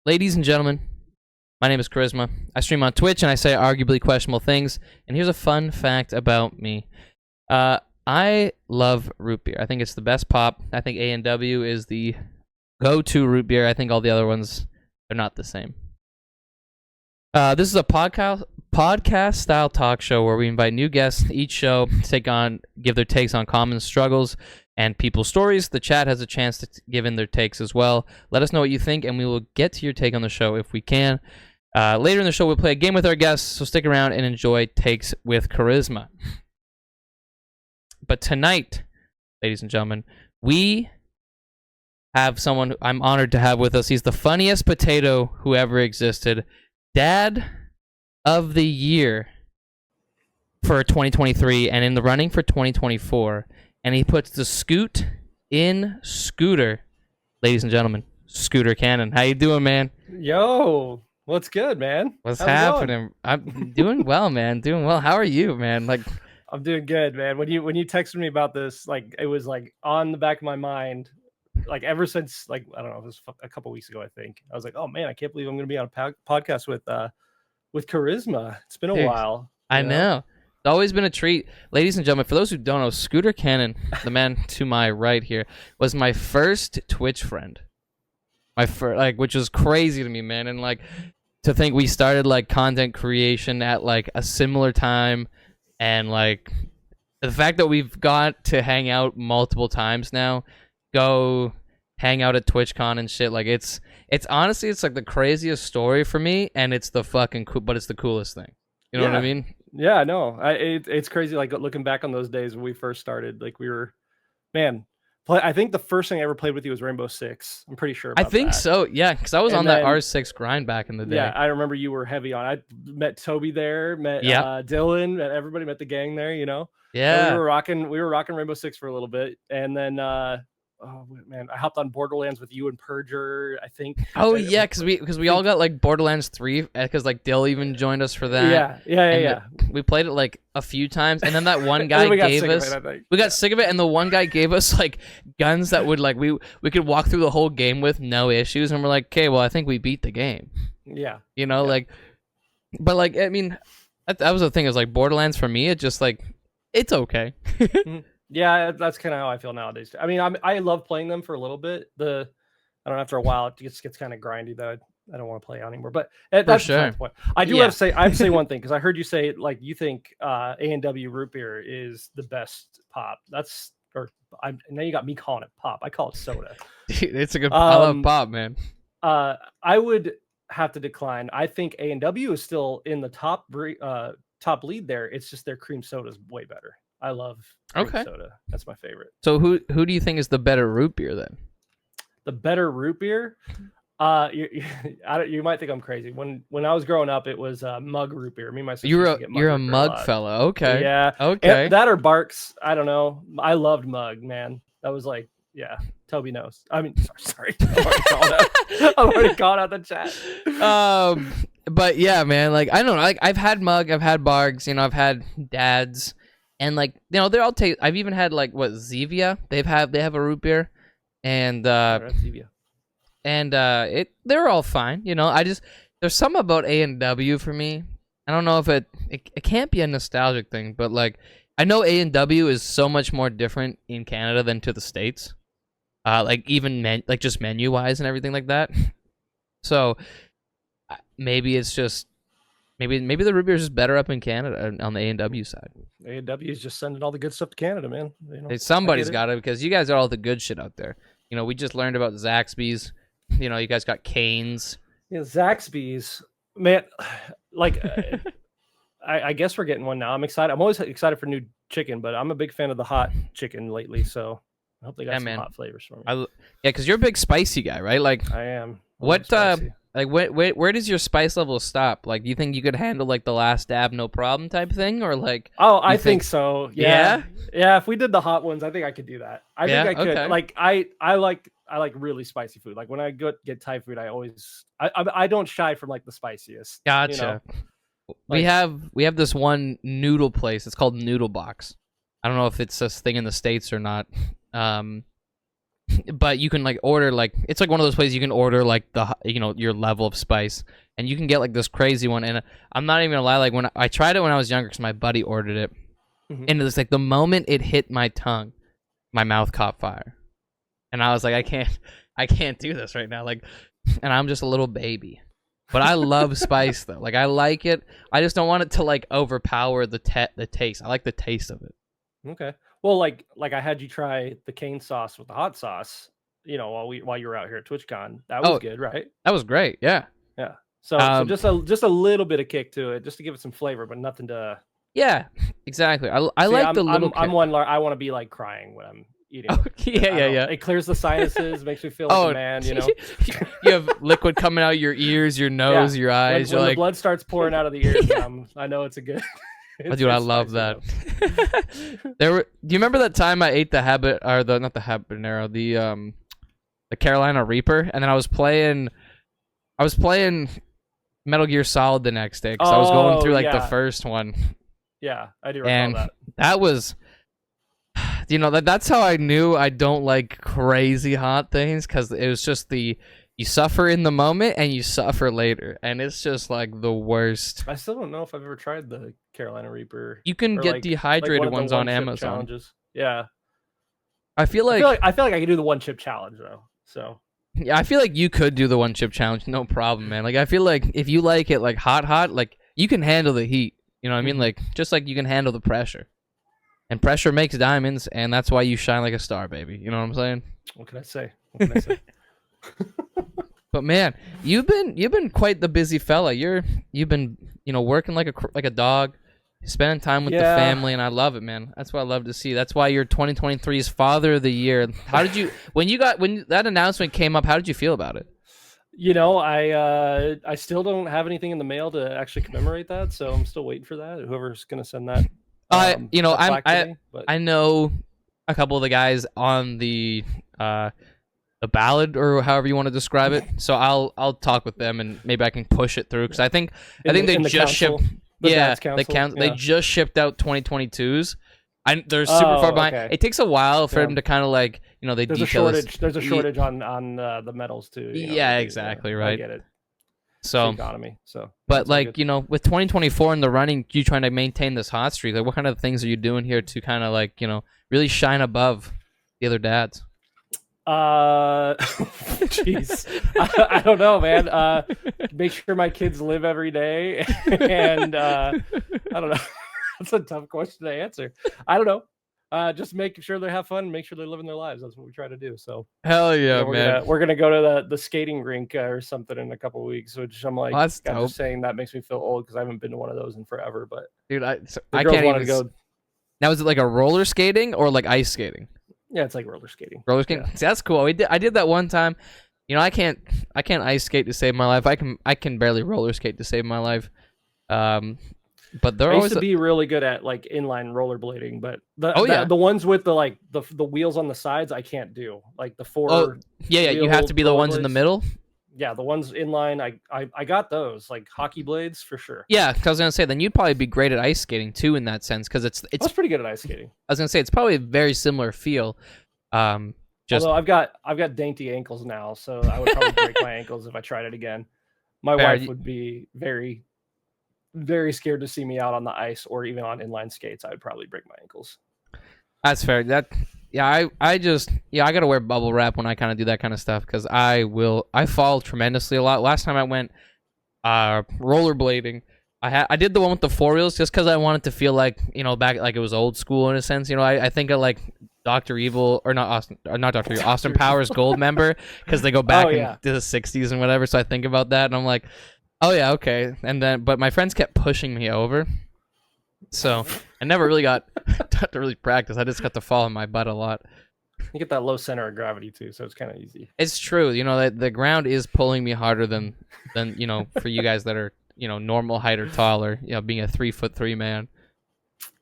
Ladies and gentlemen, my name is Koryzma. I stream on Twitch and I say arguably questionable things. And here's a fun fact about me. I love root beer. I think it's the best pop. I think A&W is the go-to root beer. I think all the other ones are not the same. This is a podcast-style talk show where we invite new guests each show to give their takes on common struggles and people's stories. The chat has a chance to give in their takes as well. Let us know what you think, and we will get to your take on the show if we can. Later in the show, we'll play a game with our guests, so stick around and enjoy Takes With Koryzma. But tonight, ladies and gentlemen, we have someone I'm honored to have with us. He's the funniest potato who ever existed. Dad of the Year for 2023 and in the running for 2024. And he puts the scoot in Scooter. Ladies and gentlemen, Scooter Cannon. How you doing, man? Yo, what's good, man? What's happening? I'm doing well, man. Doing well. How are you, man? I'm doing good, man. When you texted me about this, it was on the back of my mind, ever since I don't know, it was a couple weeks ago, I think. I was like, oh man, I can't believe I'm going to be on a podcast with Koryzma. It's been a while. I know. It's always been a treat. Ladies and gentlemen, for those who don't know, Scooter Cannon, the man to my right here, was my first Twitch friend. Which was crazy to me, man. And to think we started content creation at a similar time, and the fact that we've got to hang out multiple times now, go hang out at TwitchCon and shit, it's honestly the craziest story for me, and it's the fucking cool, but it's the coolest thing. You know what I mean? Yeah, no, it's crazy. Looking back on those days when we first started, we were, man. I think the first thing I ever played with you was Rainbow Six. I'm pretty sure. I think so. Yeah, because I was on that R6 grind back in the day. Yeah, I remember you were heavy on. I met Toby there, met Dylan, met everybody, met the gang there. Yeah, and we were rocking Rainbow Six for a little bit, and then oh man, I hopped on Borderlands with you and Perger, I think. Oh yeah, because we all got Borderlands 3 because Dill even joined us for that. Yeah. We played it a few times, and then that one guy gave us. We got sick of it, and the one guy gave us guns that would we could walk through the whole game with no issues, and we're like, okay, well I think we beat the game. Yeah. But I mean, that was the thing, is Borderlands for me, it just it's okay. Yeah, that's kind of how I feel nowadays. I mean, I love playing them for a little bit. I don't know, after a while it gets kind of grindy that I don't want to play anymore. But that's sure. The point. I have to say one thing, because I heard you say you think A&W root beer is the best pop. Now you got me calling it pop. I call it soda. It's a good. I love pop, man. I would have to decline. I think A&W is still in the top lead there. It's just their cream soda is way better. I love cream soda. That's my favorite. So who do you think is the better root beer then? The better root beer? You might think I'm crazy. When I was growing up, it was mug root beer. Me and my sister you're a mug fella. Okay. Yeah. Okay. And that or Barks. I don't know. I loved mug, man. That was yeah. Toby knows. I mean, sorry. I've already called out the chat. But yeah, man. I don't know. I've had mug. I've had Barks. I've had Dads. And they're all I've even had Zevia. They have a root beer, and Zevia. And they're all fine. There's something about A&W for me. I don't know if it can't be a nostalgic thing, but I know A&W is so much more different in Canada than to the States. Even just menu wise and everything like that. So maybe it's just. Maybe the root beer is just better up in Canada on the A&W side. A&W is just sending all the good stuff to Canada, man. Somebody's got it, because you guys are all the good shit out there. We just learned about Zaxby's. You guys got Cane's. Yeah, Zaxby's, man. I guess we're getting one now. I'm excited. I'm always excited for new chicken, but I'm a big fan of the hot chicken lately. So I hope they got some hot flavors for me. Because you're a big spicy guy, right? I am. What? Where does your spice level stop? Do you think you could handle the last dab no problem type thing, or Oh, I think so. Yeah. If we did the hot ones, I think I could do that. I think I could. Okay. I like really spicy food. When I get Thai food, I don't shy from the spiciest. Gotcha. We have this one noodle place. It's called Noodle Box. I don't know if it's a thing in the States or not. but you can like order like it's like one of those places you can order like the your level of spice, and you can get like this crazy one. And I'm not even gonna lie, like when I tried it when I was younger, because my buddy ordered it, and it was like the moment it hit my tongue, my mouth caught fire, and I was like, I can't do this right now, like, and I'm just a little baby. But I love spice though. Like I like it. I just don't want it to like overpower the taste. I like the taste of it. Okay. Well, like I had you try the cane sauce with the hot sauce, while you were out here at TwitchCon. That was good, right? That was great. Yeah. Yeah. So just a little bit of kick to it, just to give it some flavor, but nothing to. Yeah, exactly. I like the little. I'm one. I want to be like crying when I'm eating. Oh, yeah. It clears the sinuses, makes me feel like a man. You have liquid coming out your ears, your nose, your eyes. When like... the blood starts pouring out of the ears, I know it's a good. Dude, I love that. Do you remember that time I ate the not the habanero, the Carolina Reaper, and then I was playing Metal Gear Solid the next day because I was going through like the first one. Yeah, I do recall that. That was, that's how I knew I don't like crazy hot things, because it was just you suffer in the moment and you suffer later, and it's just like the worst. I still don't know if I've ever tried the Carolina Reaper. You can get dehydrated ones on Amazon. Challenges. Yeah. I feel like I can do the one chip challenge though. So yeah, I feel like you could do the one chip challenge, no problem, man. Like I feel like if you like it like hot, like you can handle the heat. You know what I mean? Like just like you can handle the pressure. And pressure makes diamonds, and that's why you shine like a star, baby. You know what I'm saying? What can I say? But man, you've been quite the busy fella. You've been working like a dog, spending time with the family, and I love it, man. That's what I love to see. That's why you're 2023's Father of the Year. How did you when that announcement came up? How did you feel about it? I still don't have anything in the mail to actually commemorate that, so I'm still waiting for that. Whoever's gonna send that. I know a couple of the guys on the ballad, or however you want to describe it. So I'll talk with them, and maybe I can push it through, because I think they just shipped. They just shipped out 2022s. They're super far behind. Okay. It takes a while for them to kind of like they there's detail. There's a shortage on the metals too. Exactly right. I get it. So economy. So, but like with 2024 in the running, you trying to maintain this hot streak. Like, what kind of things are you doing here to kind of like really shine above the other dads? Jeez, I don't know, man. Make sure my kids live every day, and I don't know. That's a tough question to answer. I don't know. Just make sure they have fun, make sure they're living their lives. That's what we try to do. So hell yeah, man. We're gonna go to the skating rink or something in a couple of weeks, which I'm like, I'm just saying that makes me feel old because I haven't been to one of those in forever. But dude, I can't even go. Now, is it like a roller skating or like ice skating? Yeah, it's like roller skating. Roller skating. Yeah. See, that's cool. I did that one time. I can't ice skate to save my life. I can barely roller skate to save my life. But I used to be really good at like inline rollerblading, but the ones with the wheels on the sides I can't do. Like the four. Oh, yeah, you have to be the ones in the middle. Yeah, the ones inline, I got those, like hockey blades for sure. Yeah, because I was gonna say then you'd probably be great at ice skating too in that sense, because it's. I was pretty good at ice skating. I was gonna say it's probably a very similar feel. Although I've got dainty ankles now, so I would probably break my ankles if I tried it again. My wife would be very, very scared to see me out on the ice or even on inline skates. I would probably break my ankles. That's fair. I gotta wear bubble wrap when I kind of do that kind of stuff, because I fall tremendously a lot. Last time I went rollerblading, I did the one with the four wheels just because I wanted to feel like back like it was old school in a sense. I think of like Dr. Evil, or not Dr. Evil, Austin Powers Gold member, because they go back into the 60s and whatever. So I think about that and I'm like, oh yeah, okay. And then but my friends kept pushing me over, so I never really got to really practice. I just got to fall on my butt a lot. You get that low center of gravity too, so it's kind of easy. It's true. The ground is pulling me harder than for you guys that are normal height or taller. Being a 3'3" man.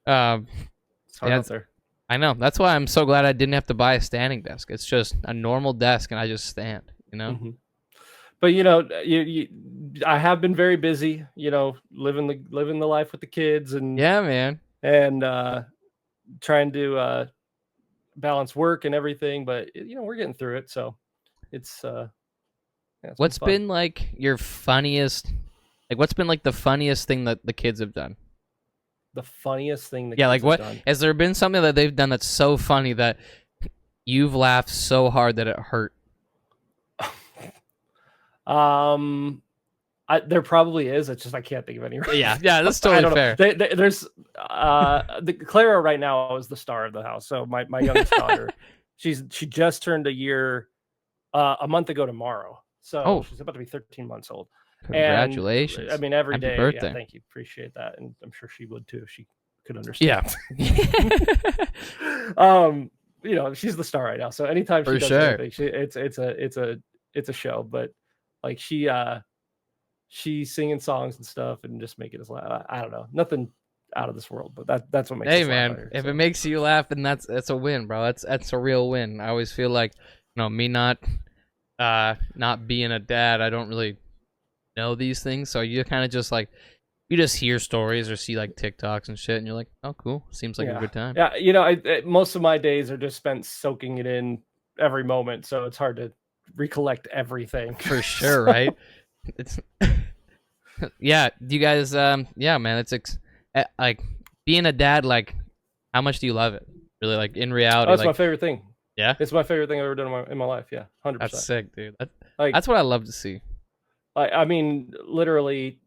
It's hard out there. I know. That's why I'm so glad I didn't have to buy a standing desk. It's just a normal desk, and I just stand. Mm-hmm. But I have been very busy. Living the life with the kids, and yeah, man, and trying to balance work and everything, but we're getting through it. So it's what's been like your funniest, like what's been like the funniest thing that the kids have done? The funniest thing the kids like what have done. Has there been something that they've done that's so funny that you've laughed so hard that it hurt? There probably is. It's just I can't think of any. Right yeah, that's totally fair. There's Clara right now is the star of the house. So my youngest daughter, she just turned a year a month ago tomorrow. So she's about to be 13 months old. Congratulations! And, I mean, every Happy day. birthday. Yeah, thank you. Appreciate that, and I'm sure she would too if she could understand. Yeah. She's the star right now. So anytime she does anything, it's a show. But like she's singing songs and stuff and just making us laugh. I don't know, nothing out of this world, but that's what makes us laugh out here, if it makes you laugh, then that's a win, bro. That's a real win. I always feel like, me not being a dad, I don't really know these things, so you kind of just like, you just hear stories or see like TikToks and shit, and you're like, oh cool, seems like a good time. Yeah, most of my days are just spent soaking it in every moment, so it's hard to recollect everything. For sure. Right. It's yeah. Do you guys yeah, man, it's like being a dad, like how much do you love it, really, like in reality? That's my favorite thing. Yeah, it's my favorite thing I've ever done in my life. Yeah, 100%. That's sick, dude. That's what I love to see. I mean, literally,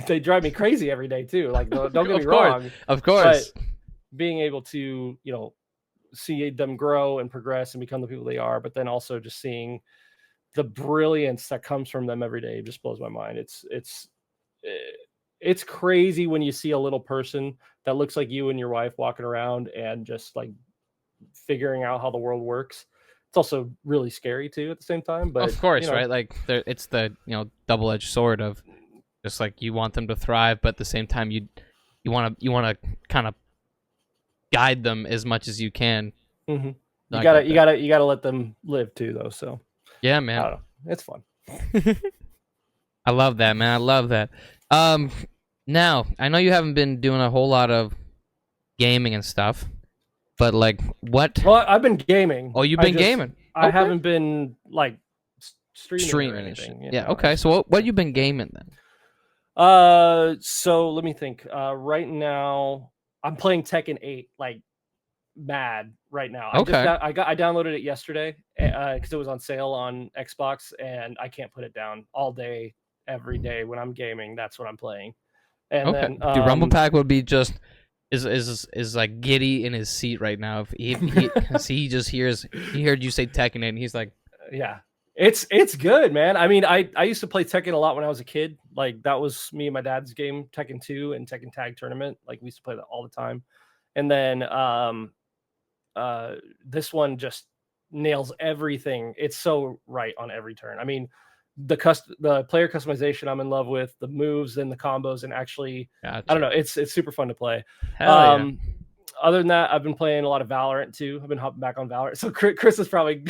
they drive me crazy every day too. Like, don't get me wrong. Of course. But being able to, see them grow and progress and become the people they are, but then also just seeing the brilliance that comes from them every day just blows my mind. It's crazy when you see a little person that looks like you and your wife walking around and just like figuring out how the world works. It's also really scary too at the same time, but of course, right? Like it's the double-edged sword of just like you want them to thrive, but at the same time you want to kind of guide them as much as you can. Mm-hmm. You gotta let them live too, though. So yeah, man, I don't know. It's fun. I love that, man. I love that. Now I know you haven't been doing a whole lot of gaming and stuff. But like, what? Well, I've been gaming. Oh, you've been gaming. I haven't been like streaming or anything. Yeah. Okay. So what you been gaming then? So let me think. Right now I'm playing Tekken 8 like mad right now. Okay. I downloaded it yesterday because it was on sale on Xbox, and I can't put it down all day, every day when I'm gaming. That's what I'm playing. And then, dude, Rumble Pack would be just. Is like giddy in his seat right now. If he just heard you say Tekken and he's like, yeah, it's good, man. I mean, I used to play Tekken a lot when I was a kid. Like that was me and my dad's game, Tekken 2 and Tekken Tag Tournament. Like we used to play that all the time. And then this one just nails everything. It's so right on every turn. I mean, the player customization I'm in love with, the moves and the combos, and actually gotcha. I don't know, it's super fun to play. Hell yeah. Other than that, I've been playing a lot of Valorant too. I've been hopping back on Valorant. So Chris is probably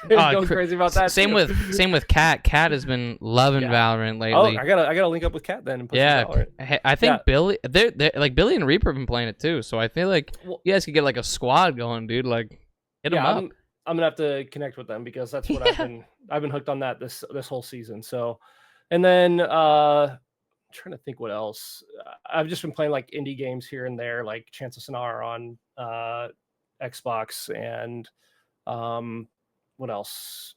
going crazy about that. Same with Kat. Kat has been loving Valorant lately. Oh, I gotta link up with Kat then and play Valorant. I think Billy, they're like Billy and Reaper have been playing it too. So I feel like you guys could get like a squad going, dude. Like hit them up. I'm gonna have to connect with them because that's what I've been hooked on that this whole season. So, and then I'm trying to think what else. I've just been playing like indie games here and there, like Chance of Sonar on Xbox, and what else?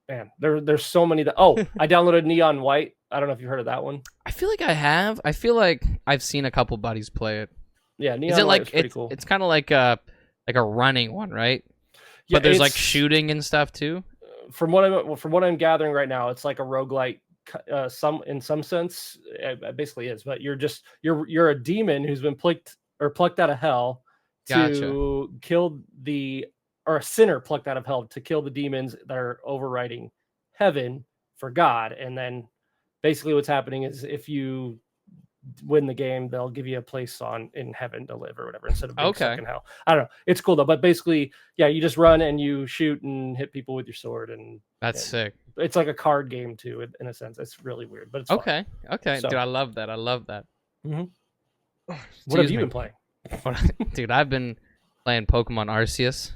Man, there's so many that. Oh, I downloaded Neon White. I don't know if you've heard of that one. I feel like I have. I feel like I've seen a couple buddies play it. Yeah, Neon White is pretty cool. It's kind of like a running one, right? Yeah, but there's like shooting and stuff too. From what I'm gathering right now, it's like a roguelike, in some sense. It basically is, but you're a demon who's been plucked out of hell to kill or a sinner plucked out of hell to kill the demons that are overriding heaven for God. And then basically what's happening is if you win the game, they'll give you a place in heaven to live or whatever instead of being stuck in hell. I don't know. It's cool though. But basically, yeah, you just run and you shoot and hit people with your sword, and that's sick. It's like a card game too, in a sense. It's really weird, but it's fun. Okay, so, dude, I love that. Mm-hmm. What have you been playing? Dude, I've been playing Pokemon Arceus.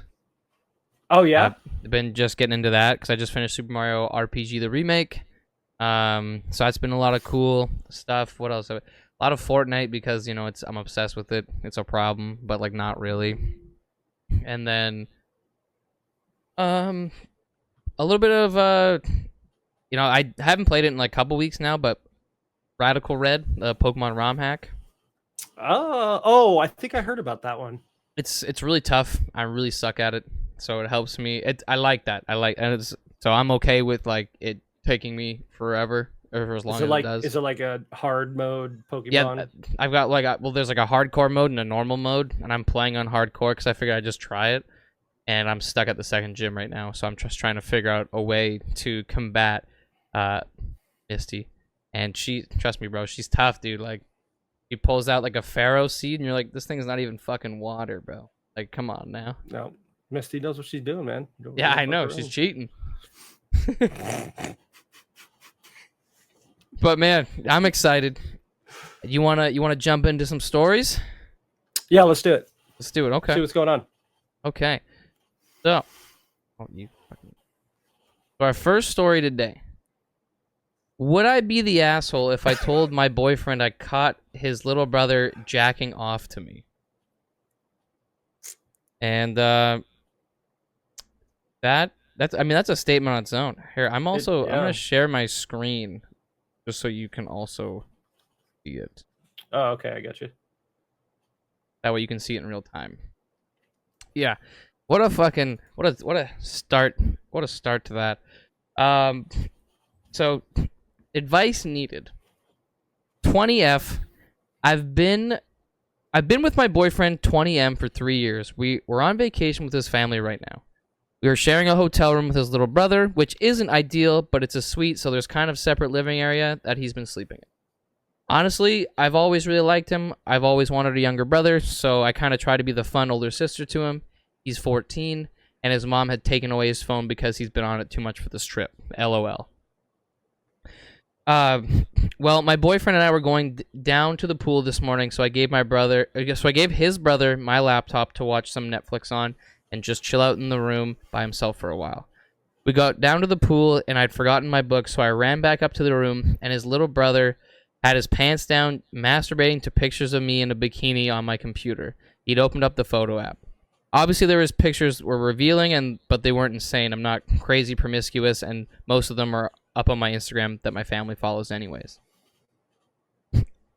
Oh yeah, I've been just getting into that because I just finished Super Mario RPG the remake. So that's been a lot of cool stuff. What else? A lot of Fortnite because I'm obsessed with it. It's a problem, but like not really. And then a little bit of I haven't played it in like a couple weeks now, but Radical Red, the Pokemon ROM hack. Oh, I think I heard about that one. It's really tough. I really suck at it, so it helps me. I like that. So I'm okay with like it taking me forever or for as long as it does. Is it like a hard mode Pokemon? Yeah, I've got there's like a hardcore mode and a normal mode, and I'm playing on hardcore because I figured I'd just try it, and I'm stuck at the second gym right now, so I'm just trying to figure out a way to combat Misty, and trust me, bro, she's tough, dude. Like, he pulls out like a Pharaoh seed, and you're like, this thing's not even fucking water, bro. Like, come on now. No, Misty knows what she's doing, man. Yeah, I know she's cheating. But man, I'm excited. You wanna jump into some stories? Yeah, let's do it. Let's do it. Okay. See what's going on. Okay. So, our first story today. Would I be the asshole if I told my boyfriend I caught his little brother jacking off to me? And that's a statement on its own. Here, I'm gonna share my screen just so you can also see it. Oh, okay, I got you. That way you can see it in real time. Yeah. What a start to that. So advice needed. 20F. I've been with my boyfriend 20M for 3 years. We're on vacation with his family right now. We are sharing a hotel room with his little brother, which isn't ideal, but it's a suite, so there's kind of separate living area that he's been sleeping in. Honestly, I've always really liked him. I've always wanted a younger brother, so I kind of try to be the fun older sister to him. He's 14, and his mom had taken away his phone because he's been on it too much for this trip. LOL. Well, my boyfriend and I were going down to the pool this morning, so I gave his brother my laptop to watch some Netflix on and just chill out in the room by himself for a while. We got down to the pool, and I'd forgotten my book, so I ran back up to the room, and his little brother had his pants down, masturbating to pictures of me in a bikini on my computer. He'd opened up the photo app. Obviously, there was pictures were revealing, but they weren't insane. I'm not crazy promiscuous, and most of them are up on my Instagram that my family follows anyways.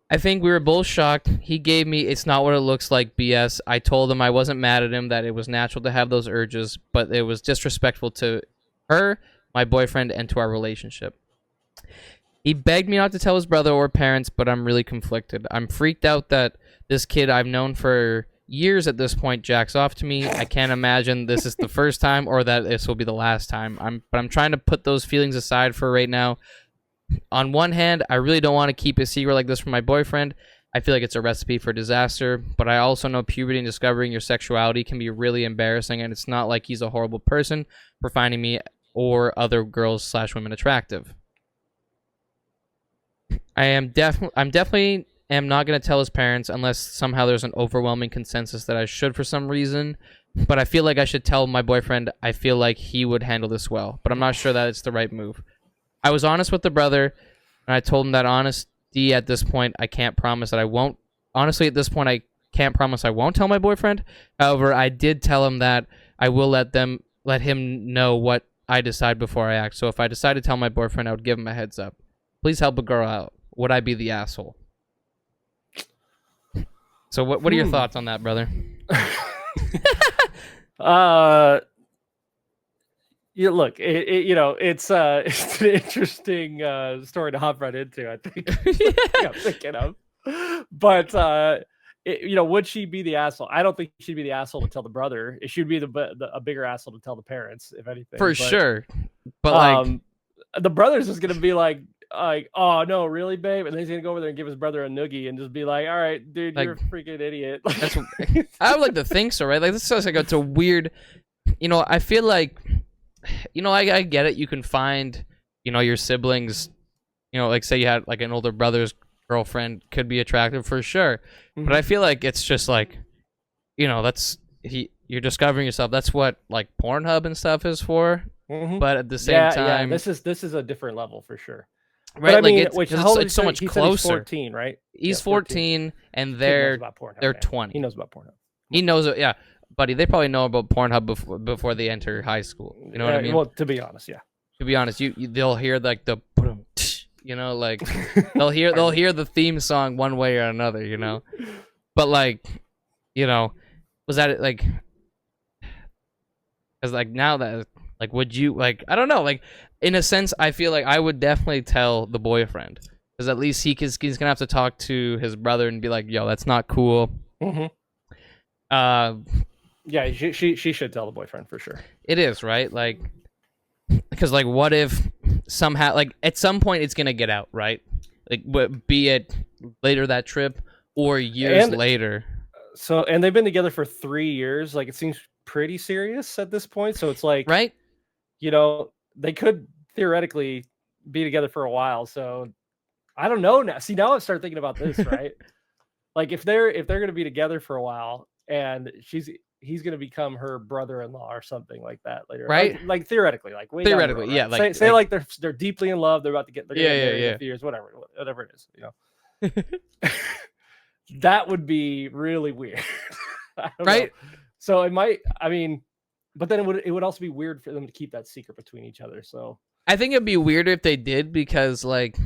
I think we were both shocked. He gave me "it's not what it looks like" BS. I told him I wasn't mad at him, that it was natural to have those urges, but it was disrespectful to her, my boyfriend, and to our relationship. He begged me not to tell his brother or parents, but I'm really conflicted. I'm freaked out that this kid I've known for years at this point jacks off to me. I can't imagine this is the first time or that this will be the last time. I'm trying to put those feelings aside for right now. On one hand, I really don't want to keep a secret like this from my boyfriend. I feel like it's a recipe for disaster, but I also know puberty and discovering your sexuality can be really embarrassing, and it's not like he's a horrible person for finding me or other girls/women attractive. I'm definitely not going to tell his parents unless somehow there's an overwhelming consensus that I should for some reason, but I feel like I should tell my boyfriend. I feel like he would handle this well, but I'm not sure that it's the right move. I was honest with the brother, and I told him that honesty at this point, I can't promise that I won't. Honestly, at this point, I can't promise I won't tell my boyfriend. However, I did tell him that I will let him know what I decide before I act. So if I decide to tell my boyfriend, I would give him a heads up. Please help a girl out. Would I be the asshole? So what are your thoughts on that, brother? Yeah, look, it's an interesting story to hop right into, I think. I'm thinking of. But would she be the asshole? I don't think she'd be the asshole to tell the brother. She'd be a bigger asshole to tell the parents, if anything. For sure. But like, the brother's just gonna be like, oh no, really, babe? And then he's gonna go over there and give his brother a noogie and just be like, all right, dude, you're a freaking idiot. I would like to think so, right? Like, this sounds like it's a weird. I feel like, I get it. You can find, your siblings. Like, say you had like an older brother's girlfriend could be attractive for sure, but I feel like it's just like, it's you're discovering yourself. That's what like Pornhub and stuff is for. Mm-hmm. But at the same time, this is a different level for sure. Right, but I mean, it's so much closer. He's 14, right? He's 14, and they're 20. He knows about Pornhub. He knows it, yeah, buddy. They probably know about Pornhub before they enter high school. You know what I mean? Well, to be honest, yeah. To be honest, they'll hear like the, you know, like they'll hear the theme song one way or another, you know. But like, you know, was that like? Because like now that like, would you like? I don't know. Like in a sense, I feel like I would definitely tell the boyfriend, because at least he's gonna have to talk to his brother and be like, "Yo, that's not cool." Mm-hmm. Yeah, she should tell the boyfriend for sure. It is, right? Like, because like, what if somehow, like, at some point it's gonna get out, right? Like, be it later that trip or years later. So, and they've been together for 3 years. Like, it seems pretty serious at this point. So it's like, right? You know, they could theoretically be together for a while. So I don't know now. See, now I start thinking about this, right? Like if they're going to be together for a while and he's going to become her brother-in-law or something like that later, right? Like theoretically, like way theoretically, down the road, right? yeah. Say like they're deeply in love. They're about to get married in a few years, whatever it is, you know. That would be really weird, right? Know. So it might. I mean, but then it would also be weird for them to keep that secret between each other. So I think it'd be weirder if they did, because like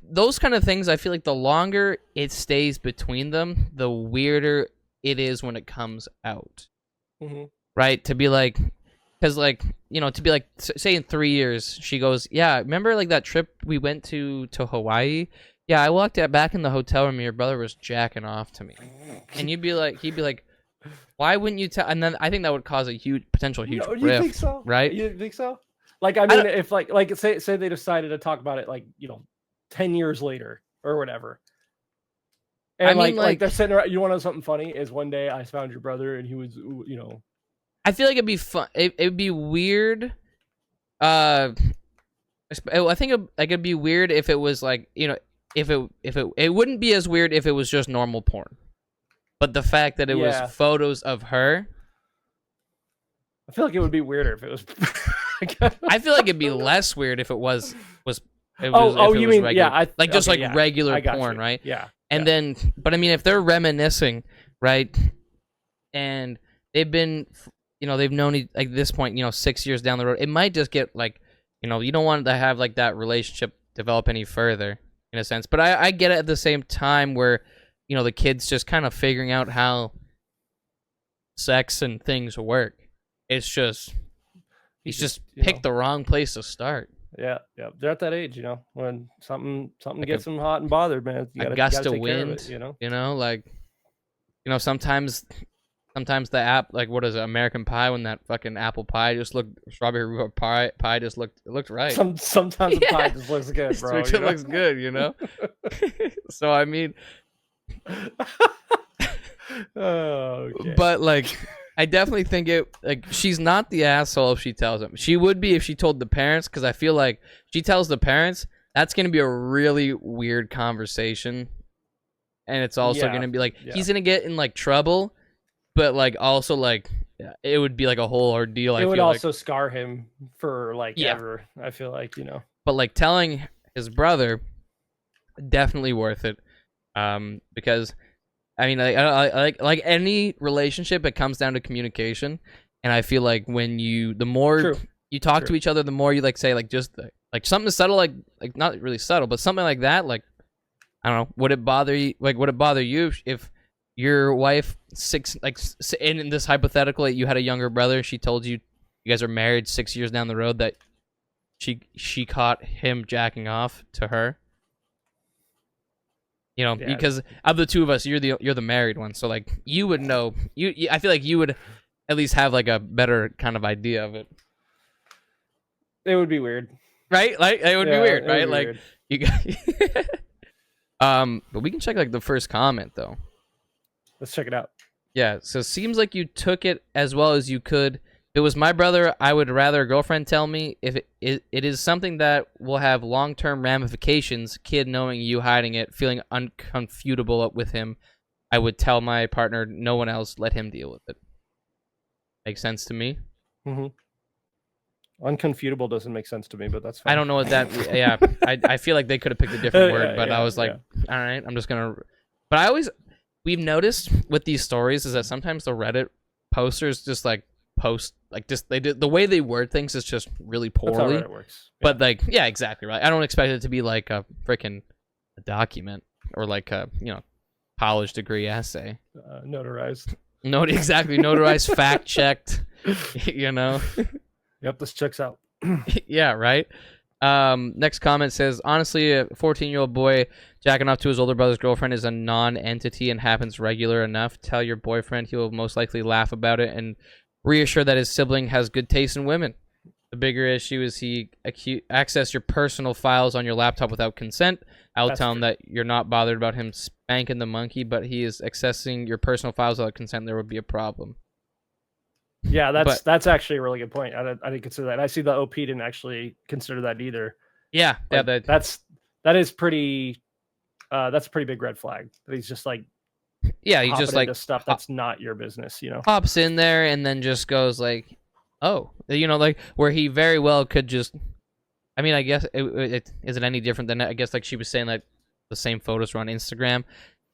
those kind of things, I feel like the longer it stays between them, the weirder it is when it comes out. Mm-hmm. Right? To be like, because like, you know, to be like, say in 3 years, she goes, yeah, remember like that trip we went to Hawaii? Yeah, I walked out back in the hotel room and your brother was jacking off to me. And he'd be like, why wouldn't you tell? And then I think that would cause a potential huge rift. You think so? Right? You think so? Like, I mean, if like say they decided to talk about it, like, you know, 10 years later or whatever. And I mean, like they're sitting around, you want to know something funny? Is one day I found your brother and he was, you know. I feel like it'd be fun. It'd be weird. I think it'd be weird if it was like, you know, if it wouldn't be as weird if it was just normal porn. But the fact that it was photos of her, I feel like it would be weirder if it was. I feel like it'd be less weird if it was. You mean regular, regular porn, right? Yeah. And then, but I mean, if they're reminiscing, right, and they've been, you know, they've known like this point, you know, 6 years down the road, it might just get like, you know, you don't want to have like that relationship develop any further in a sense. But I get it at the same time where, you know, the kid's just kind of figuring out how sex and things work. It's just, he's just picked the wrong place to start. Yeah. They're at that age, you know, when something like gets them hot and bothered, man. You gotta gust of take wind, care of it, you know, like, you know, sometimes the app, like, what is it, American Pie, when that fucking apple pie just looked, strawberry pie just looked right. Sometimes the pie just looks good, bro. It looks good, you know. So I mean, okay. But like, I definitely think she's not the asshole if she tells him. She would be if she told the parents, because I feel like she tells the parents, that's gonna be a really weird conversation, and it's also gonna be like he's gonna get in like trouble, but like also like it would be like a whole ordeal. It would also scar him for like ever. I feel like, you know. But like telling his brother, definitely worth it, because. I mean, like any relationship, it comes down to communication, and I feel like the more you talk to each other, the more you like say like just like something subtle, like not really subtle, but something like that. Like, I don't know, would it bother you? Like, would it bother you if your wife in this hypothetical, you had a younger brother, she told you guys are married 6 years down the road, that she caught him jacking off to her? You know, because of the two of us, you're the married one, so like you would know. I feel like you would at least have like a better kind of idea of it. It would be weird, right? Like it would be weird, right? Be like weird. You got. But we can check like the first comment though. Let's check it out. Yeah, so seems like you took it as well as you could. If it was my brother, I would rather a girlfriend tell me. If it is something that will have long-term ramifications, kid knowing you hiding it, feeling uncomfortable with him, I would tell my partner, no one else, let him deal with it. Makes sense to me. Unconfutable doesn't make sense to me, but that's fine. I don't know what that. Yeah, I feel like they could have picked a different word, but I was like, all right, I'm just gonna. But we've noticed with these stories is that sometimes the Reddit posters just like post like just they do the way they word things is just really poorly. That's how Reddit works. But like, yeah, exactly right. I don't expect it to be like a freaking document or like a college degree essay. Notarized. Exactly notarized, fact checked. Yep, this checks out. Yeah, right. Next comment says, honestly, a 14-year-old boy jacking off to his older brother's girlfriend is a non-entity and happens regular enough. Tell your boyfriend, he will most likely laugh about it and reassure that his sibling has good taste in women. The bigger issue is he access your personal files on your laptop without consent. I'll tell him that you're not bothered about him spanking the monkey, but he is accessing your personal files without consent. There would be a problem. Yeah, that's actually a really good point. I didn't consider that. I see the OP didn't actually consider that either. Yeah, like, that's a pretty big red flag. That he's just like, he just like stuff that's not your business, Hops in there and then just goes like, oh, like where he very well could just. I mean, I guess it isn't any different than I guess like she was saying like the same photos were on Instagram,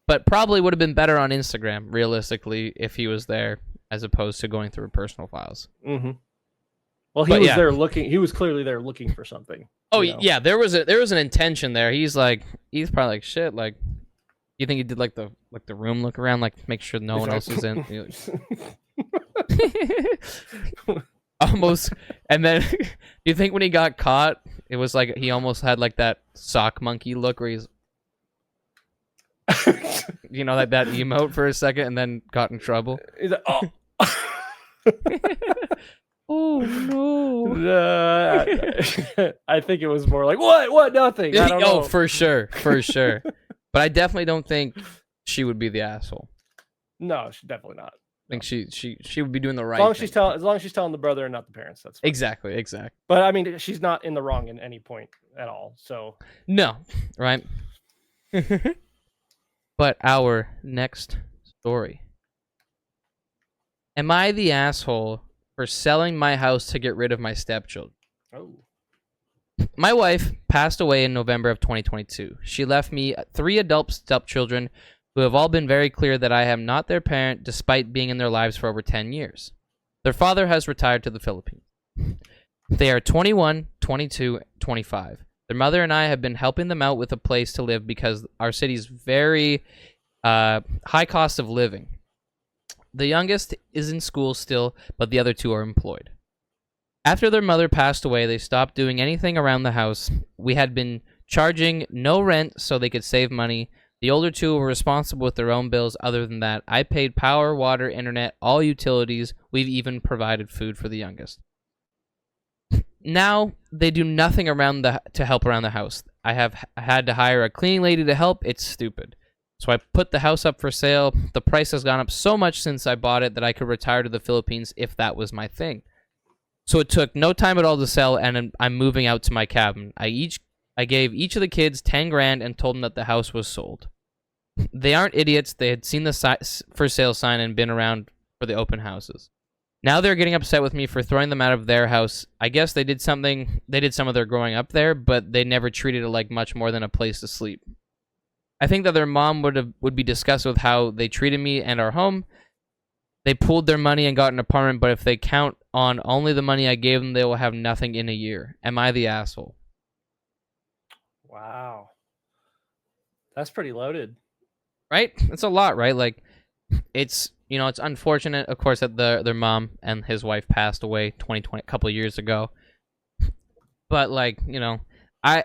but probably would have been better on Instagram realistically if he was there, as opposed to going through personal files. Well, he was there looking. He was clearly there looking for something. Oh yeah, there was an intention there. He's probably like shit. Like, you think he did like the room look around, like make sure no one else is in. Almost, and then you think when he got caught, it was like he almost had like that sock monkey look where he's, like that emote for a second, and then got in trouble. He's like, oh. Oh no! I think it was more like what? Nothing. I don't know. For sure. But I definitely don't think she would be the asshole. No, she's definitely not. I think she would be doing the right thing. As long as she's telling the brother and not the parents, that's fine. Exactly. But I mean, she's not in the wrong in any point at all. So no, right? But our next story. Am I the asshole for selling my house to get rid of my stepchildren? Oh. My wife passed away in November of 2022. She left me 3 adult stepchildren who have all been very clear that I am not their parent despite being in their lives for over 10 years. Their father has retired to the Philippines. They are 21, 22, 25. Their mother and I have been helping them out with a place to live because our city's very high cost of living. The youngest is in school still, but the other 2 are employed. After their mother passed away, they stopped doing anything around the house. We had been charging no rent so they could save money. The older 2 were responsible with their own bills. Other than that, I paid power, water, internet, all utilities. We've even provided food for the youngest. Now, they do nothing to help around the house. I have had to hire a cleaning lady to help. It's stupid. So I put the house up for sale. The price has gone up so much since I bought it that I could retire to the Philippines if that was my thing. So it took no time at all to sell, and I'm moving out to my cabin. I gave each of the kids $10,000 and told them that the house was sold. They aren't idiots. They had seen the for sale sign and been around for the open houses. Now they're getting upset with me for throwing them out of their house. I guess they did some of their growing up there, but they never treated it like much more than a place to sleep. I think that their mom would be disgusted with how they treated me and our home. They pooled their money and got an apartment, but if they count on only the money I gave them, they will have nothing in a year. Am I the asshole? Wow. That's pretty loaded. Right? It's a lot, right? Like, it's unfortunate, of course, that their mom and his wife passed away 2020, a couple of years ago. But, like, I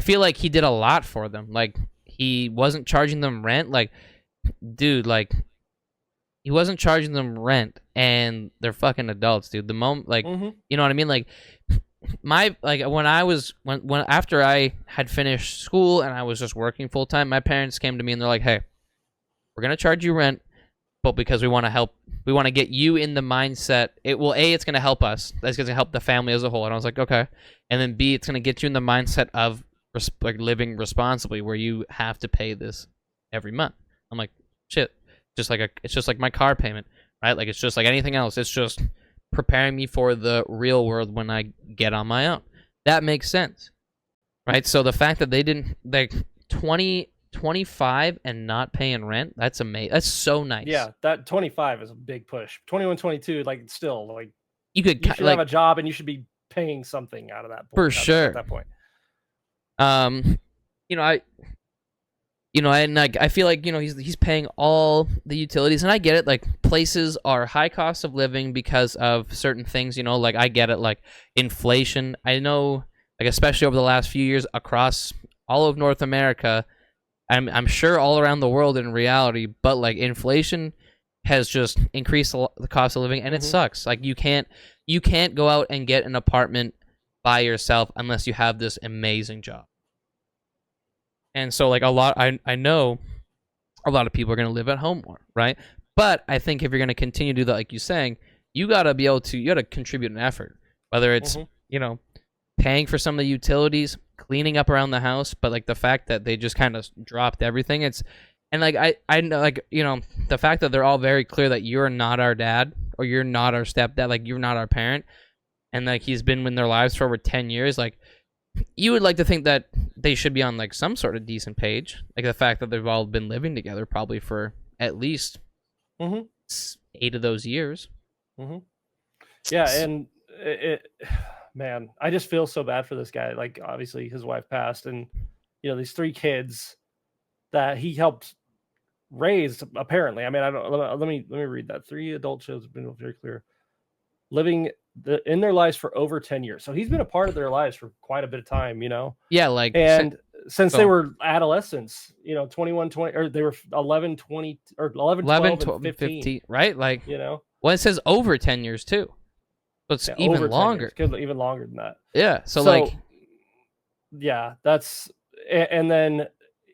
feel like he did a lot for them. Like, he wasn't charging them rent. Like, dude, like, he wasn't charging them rent, and they're fucking adults, dude. The moment, like, you know what I mean? Like, when after I had finished school and I was just working full time, my parents came to me and they're like, "Hey, we're gonna charge you rent, but because we want to help, we want to get you in the mindset. It's gonna help us. That's gonna help the family as a whole." And I was like, "Okay," and then B, it's gonna get you in the mindset of living responsibly, where you have to pay this every month. I'm like, shit, it's just like my car payment, right? Like it's just like anything else. It's just preparing me for the real world when I get on my own. That makes sense, right? So the fact that they didn't like 25 and not paying rent, that's amazing. That's so nice. Yeah, that 25 is a big push. 21, 22, like still like you should have a job and you should be paying something out of that point, for sure at that point. I feel like he's paying all the utilities, and I get it. Like places are high cost of living because of certain things. Like I get it. Like inflation. I know, like especially over the last few years across all of North America, I'm sure all around the world in reality, but like inflation has just increased the cost of living, and it sucks. Like you can't go out and get an apartment by yourself unless you have this amazing job. And so like I know a lot of people are going to live at home more, right? But I think if you're going to continue to do that, like you're saying, you got to contribute an effort, whether it's, paying for some of the utilities, cleaning up around the house, but like the fact that they just kind of dropped everything, and like I know, like the fact that they're all very clear that you're not our dad or you're not our stepdad, like you're not our parent, and like he's been in their lives for over 10 years, like you would like to think that they should be on like some sort of decent page, like the fact that they've all been living together probably for at least 8 of those years. Yeah, and man, I just feel so bad for this guy. Like obviously his wife passed, and these 3 kids that he helped raise. Apparently, I mean, I don't. Let me read that. 3 adult children have been very clear, living in their lives for over 10 years. So he's been a part of their lives for quite a bit of time. Yeah, like since they were adolescents, 21, 20, or they were 11, 20, or 11, 12, and 15, right? Like well, it says over 10 years too. So it's even longer. Even longer than that. Yeah. So like, yeah, that's, and then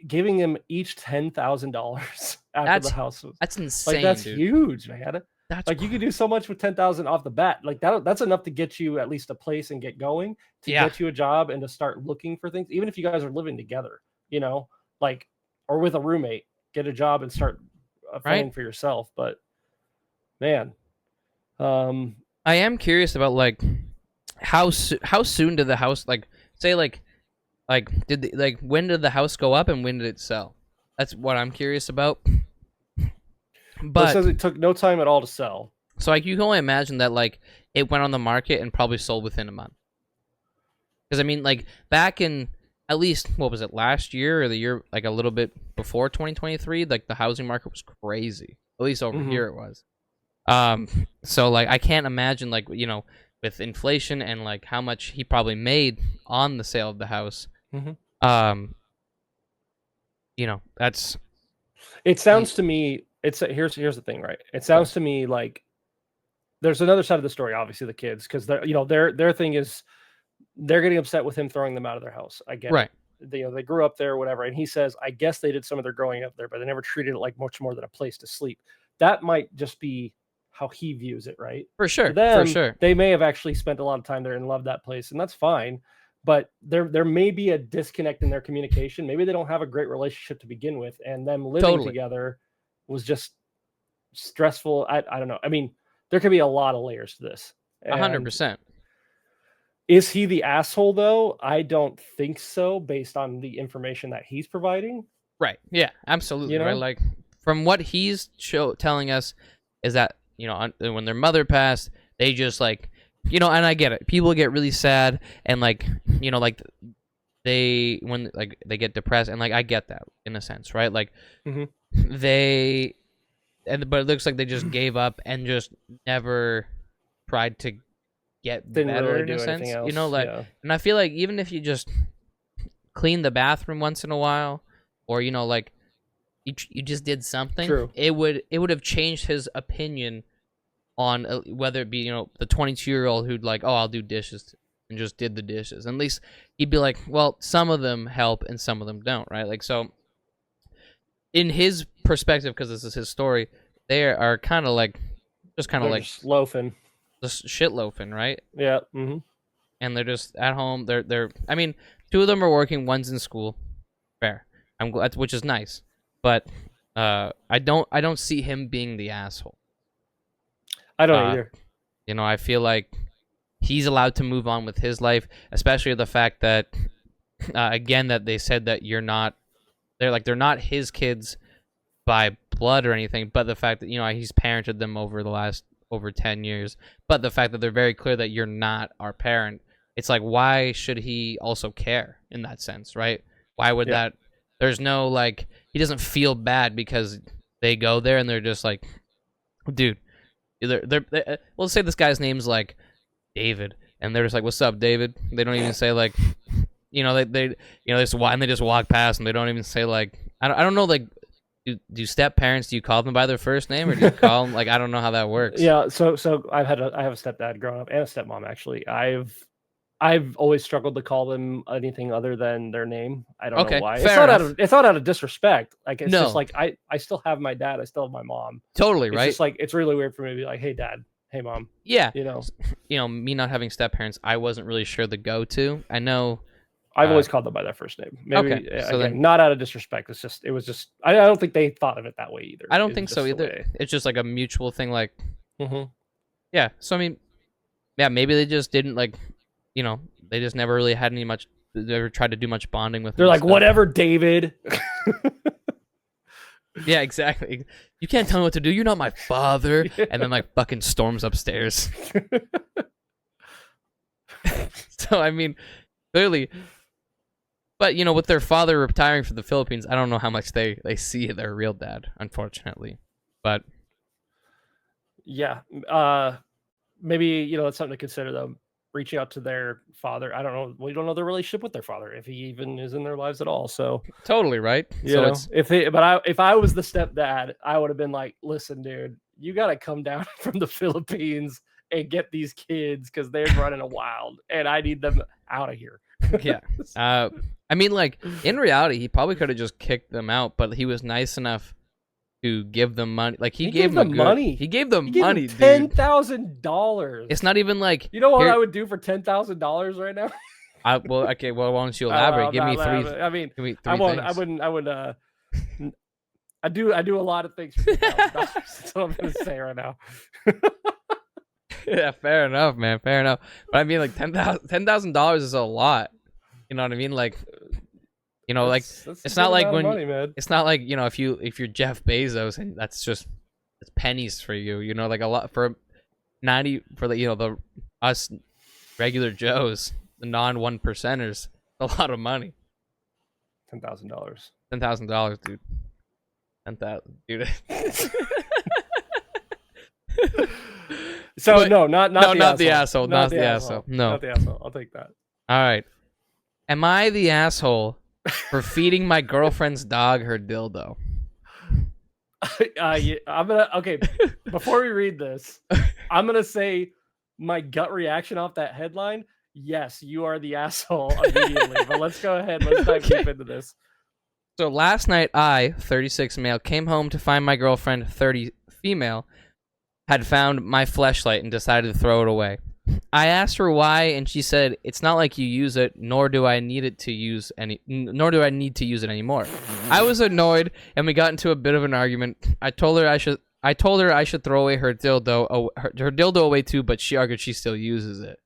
giving them each $10,000 after the house. That's insane. Like that's dude. Huge, man. That's like you could do so much with 10,000 off the bat. Like that's enough to get you at least a place and get going, to get you a job and to start looking for things. Even if you guys are living together, like, or with a roommate, get a job and start finding for yourself. But man, I am curious about like how soon did the house, like say like when did the house go up and when did it sell? That's what I'm curious about. But it says it took no time at all to sell. So like you can only imagine that like it went on the market and probably sold within a month. Because I mean, like back in at least what was it, last year or the year, like a little bit before 2023, like the housing market was crazy. At least over here it was. So like I can't imagine like with inflation and like how much he probably made on the sale of the house. That's. It sounds to me. Here's the thing, right? It sounds to me like there's another side of the story. Obviously, the kids, because their thing is they're getting upset with him throwing them out of their house. I get it. They grew up there, whatever. And he says, I guess they did some of their growing up there, but they never treated it like much more than a place to sleep. That might just be how he views it, right? For sure. For them, for sure. They may have actually spent a lot of time there and loved that place, and that's fine. But there may be a disconnect in their communication. Maybe they don't have a great relationship to begin with, and them living together was just stressful. I don't know. I mean, there could be a lot of layers to this. 100%. Is he the asshole though? I don't think so, based on the information that he's providing. Right. Yeah, absolutely. Right. Like from what he's telling us is that, when their mother passed, they just like, and I get it. People get really sad and like, like when like they get depressed, and like I get that in a sense, right? Like but it looks like they just gave up and just never tried to get better in a sense, and I feel like even if you just clean the bathroom once in a while, or like you just did something, it would have changed his opinion on whether it be the 22-year-old who'd like, oh, I'll do dishes, and just did the dishes. And at least he'd be like, well, some of them help and some of them don't, right? Like, so in his perspective, because this is his story, they are kind of like just loafing, just shit loafing, right? Yeah. And they're just at home. They're I mean, 2 of them are working, one's in school. Fair. I'm glad, which is nice. but I don't see him being the asshole. I don't either. You know, I feel like he's allowed to move on with his life, especially the fact that again that they said that they're not his kids by blood or anything, but the fact that, you know, he's parented them over the last over 10 years, but the fact that they're very clear that you're not our parent, it's like, why should he also care in that sense, right? Why would that, there's no, like, he doesn't feel bad because they go there and they're just like, dude, let's say this guy's name's like David, and they're just like, what's up, David? They don't even say like, you know, they just walk past and they don't even say like, I don't know, like, do step parents, do you call them by their first name or do you call them, like, I don't know how that works. Yeah, so I have a stepdad growing up and a stepmom actually. I've always struggled to call them anything other than their name. I don't know why. It's not out of disrespect. Like, it's just like I still have my dad, I still have my mom. Totally, right? It's just like, it's really weird for me to be like, hey dad, hey mom. Yeah. You know, me not having step parents, I wasn't really sure the go-to. I know I've always called them by their first name. Maybe, okay. So again, not out of disrespect. It was just I don't think they thought of it that way either. I don't think so either. It's just like a mutual thing, like, yeah. So I mean, yeah, maybe they just didn't, like, you know, they just never really had never tried to do much bonding with. They're like, whatever, David. Yeah, exactly. You can't tell me what to do. You're not my father. And then like fucking storms upstairs. So I mean, clearly. But, you know, with their father retiring from the Philippines, I don't know how much they see their real dad, unfortunately. But yeah, maybe, you know, it's something to consider, though. Reaching out to their father. I don't know. We don't know their relationship with their father, if he even is in their lives at all. So totally, right? So if I was the stepdad, I would have been like, listen, dude, you got to come down from the Philippines and get these kids because they're running wild and I need them out of here. Yeah. I mean, like, in reality, he probably could have just kicked them out, but he was nice enough to give them money. Like, he gave them money. He gave them money, dude. $10,000. It's not even like, you know what I would do for $10,000 right now? Okay. Well, why don't you elaborate? Give me three. I mean, give me three I won't. things. I wouldn't. I do a lot of things for $10,000. That's what I'm gonna say right now. Yeah, fair enough, man. Fair enough. But I mean, like, $10,000 is a lot. You know what I mean? Like, you know, that's it's not like when money, man. It's not like, you know, if you're Jeff Bezos and it's pennies for you. You know, like a lot for 90 for the, you know, the us regular Joes, the non 1%ers, a lot of money. $10,000. $10,000, dude. 10,000, dude. So no, not the asshole. Not the asshole. No, not the asshole. I'll take that. All right. Am I the asshole for feeding my girlfriend's dog her dildo? Okay. Before we read this, I'm gonna say my gut reaction off that headline. Yes, you are the asshole immediately. But let's go ahead. Let's dive deep into this. So last night, I, 36 male, came home to find my girlfriend, 30 female, had found my fleshlight and decided to throw it away. I asked her why, and she said, "It's not like you use it, nor do I need to use it anymore." I was annoyed, and we got into a bit of an argument. I told her I should throw away her dildo away too, but she argued she still uses it.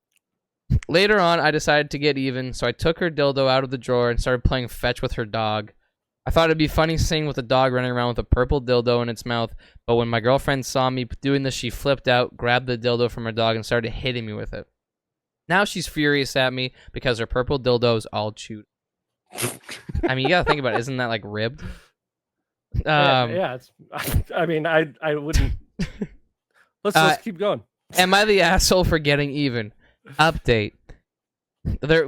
Later on, I decided to get even, so I took her dildo out of the drawer and started playing fetch with her dog. I thought it'd be funny seeing with a dog running around with a purple dildo in its mouth, but when my girlfriend saw me doing this, she flipped out, grabbed the dildo from her dog, and started hitting me with it. Now she's furious at me because her purple dildo's all chewed. I mean, you gotta think about it. Isn't that, like, ribbed? Yeah, it's, I mean, I wouldn't. Let's keep going. Am I the asshole for getting even? Update. There's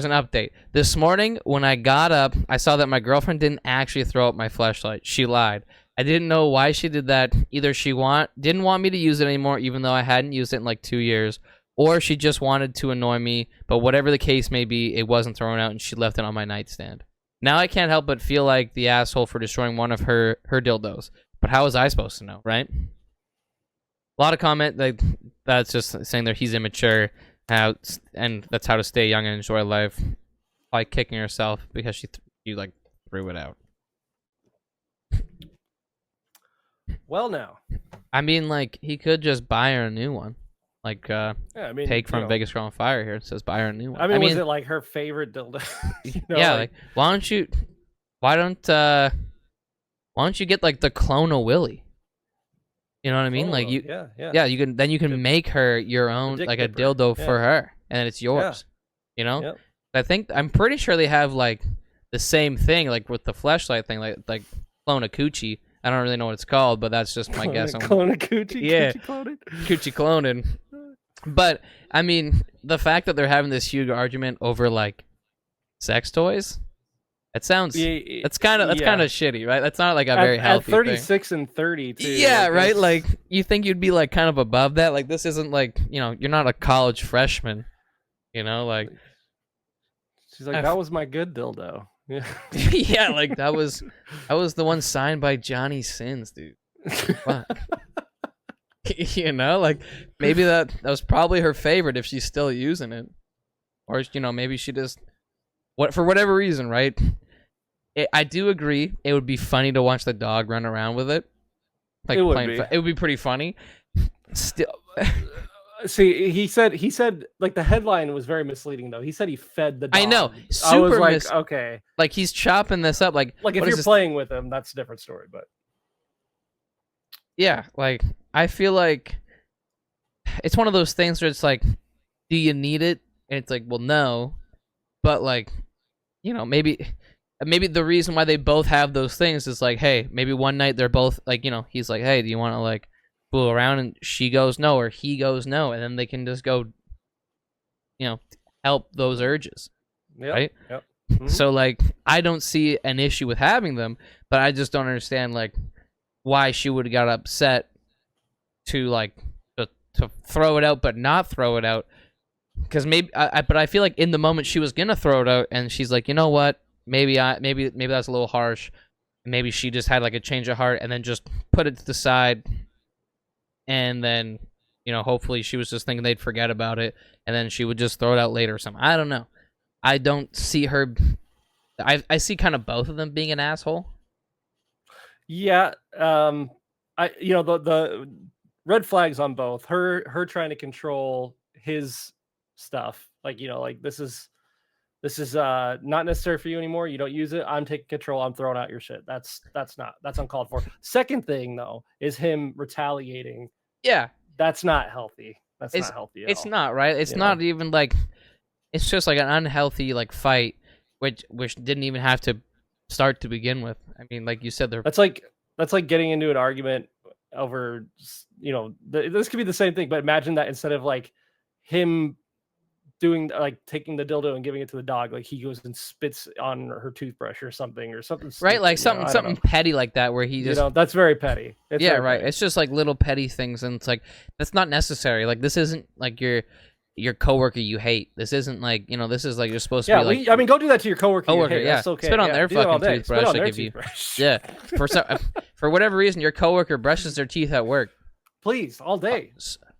an update. This morning, when I got up, I saw that my girlfriend didn't actually throw up my fleshlight. She lied. I didn't know why she did that. Either she didn't want me to use it anymore, even though I hadn't used it in like 2 years, or she just wanted to annoy me. But whatever the case may be, it wasn't thrown out, and she left it on my nightstand. Now I can't help but feel like the asshole for destroying one of her dildos. But how was I supposed to know, right? A lot of comment that's just saying that he's immature. And that's how to stay young and enjoy life, by kicking herself because she like threw it out. Well, now. I mean, like, he could just buy her a new one. Like, yeah, I mean, take from Vegas Girl on Fire here. It says buy her a new one. I mean, was it like her favorite dildo? Yeah, like, why don't you get like the clone of Willie? You know what I mean? Like yeah, you can make her your own, like a dildo for her, and it's yours. You know? Yep. I'm pretty sure they have like the same thing, like with the fleshlight thing, like clone a coochie. I don't really know what it's called, but that's just my guess. Clone a coochie? Yeah. Coochie cloning. But, I mean, the fact that they're having this huge argument over, like, sex toys, it's kind of shitty, right? That's not, like, a very healthy thing. At 36 and 30, too. Yeah, like, right? Like, you think you'd be, like, kind of above that? Like, this isn't, like, you know, you're not a college freshman, you know? Like, she's like, that was my good dildo. Yeah, yeah, like, that was the one signed by Johnny Sins, dude. Wow. You know, like, maybe that was probably her favorite if she's still using it, or, you know, maybe she just for whatever reason, right? I do agree it would be funny to watch the dog run around with it. Like, it would be pretty funny. Still, see, he said like the headline was very misleading though. He said he fed the dog. I know. I was like, okay, like he's chopping this up. Like if you're playing with him, that's a different story. But yeah, like, I feel like it's one of those things where it's like, do you need it? And it's like, well, no. But, like, you know, maybe the reason why they both have those things is like, hey, maybe one night they're both like, you know, he's like, hey, do you want to like fool around? And she goes no, or he goes no, and then they can just go, you know, help those urges. Yep, right? Yep. Mm-hmm. So, like, I don't see an issue with having them, but I just don't understand, like, why she would have got upset to, like, to throw it out but not throw it out. Because but I feel like in the moment she was gonna throw it out, and she's like, you know what? Maybe that's a little harsh. Maybe she just had like a change of heart, and then just put it to the side, and then, you know, hopefully she was just thinking they'd forget about it, and then she would just throw it out later or something. I don't know. I don't see her. I see kind of both of them being an asshole. Yeah. The red flags on both. Her trying to control his stuff, like, you know, like this is not necessary for you anymore, you don't use it, I'm taking control, I'm throwing out your shit. That's uncalled for. Second thing though is him retaliating. Yeah, that's not healthy. Not healthy at it's all. Not right. It's not even like, it's just like an unhealthy like fight, which didn't even have to start to begin with. I mean, like you said, that's like getting into an argument over, you know, this could be the same thing, but imagine that instead of like him doing like taking the dildo and giving it to the dog, like he goes and spits on her toothbrush or something stupid, right? Like something petty like that, where he just, you know, that's very petty. It's yeah, very right. petty. It's just like little petty things, and it's like, that's not necessary. Like, this isn't like your coworker you hate. This isn't like, you know, this is like, you're supposed to be like, I mean, go do that to your coworker. Yeah, that's okay. Spit on their fucking toothbrush. Like, if you, yeah, for whatever reason, your coworker brushes their teeth at work. Please, all day.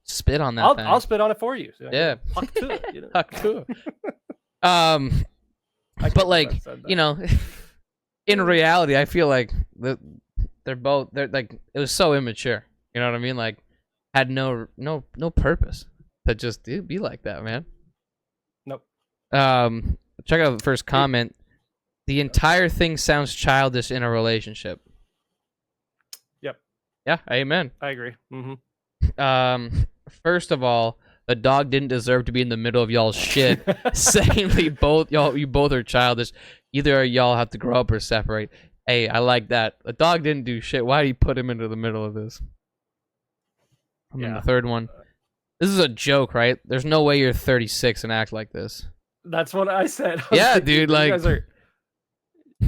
Spit on that. I'll spit on it for you. So yeah, huck to it. You know? Huck to it. But like, you know, in reality, I feel like they're like, it was so immature. You know what I mean? Like, had no purpose to just be like that, man. Nope. Check out the first comment. The entire thing sounds childish in a relationship. Yep. Yeah. Amen. I agree. Mm-hmm. First of all, the dog didn't deserve to be in the middle of y'all's shit. Secondly, you both are childish. Either y'all have to grow up or separate. Hey, I like that. The dog didn't do shit. Why do you put him into the middle of this? And then the third one. This is a joke, right? There's no way you're 36 and act like this. That's what I said. Yeah, dude. Like, you guys are,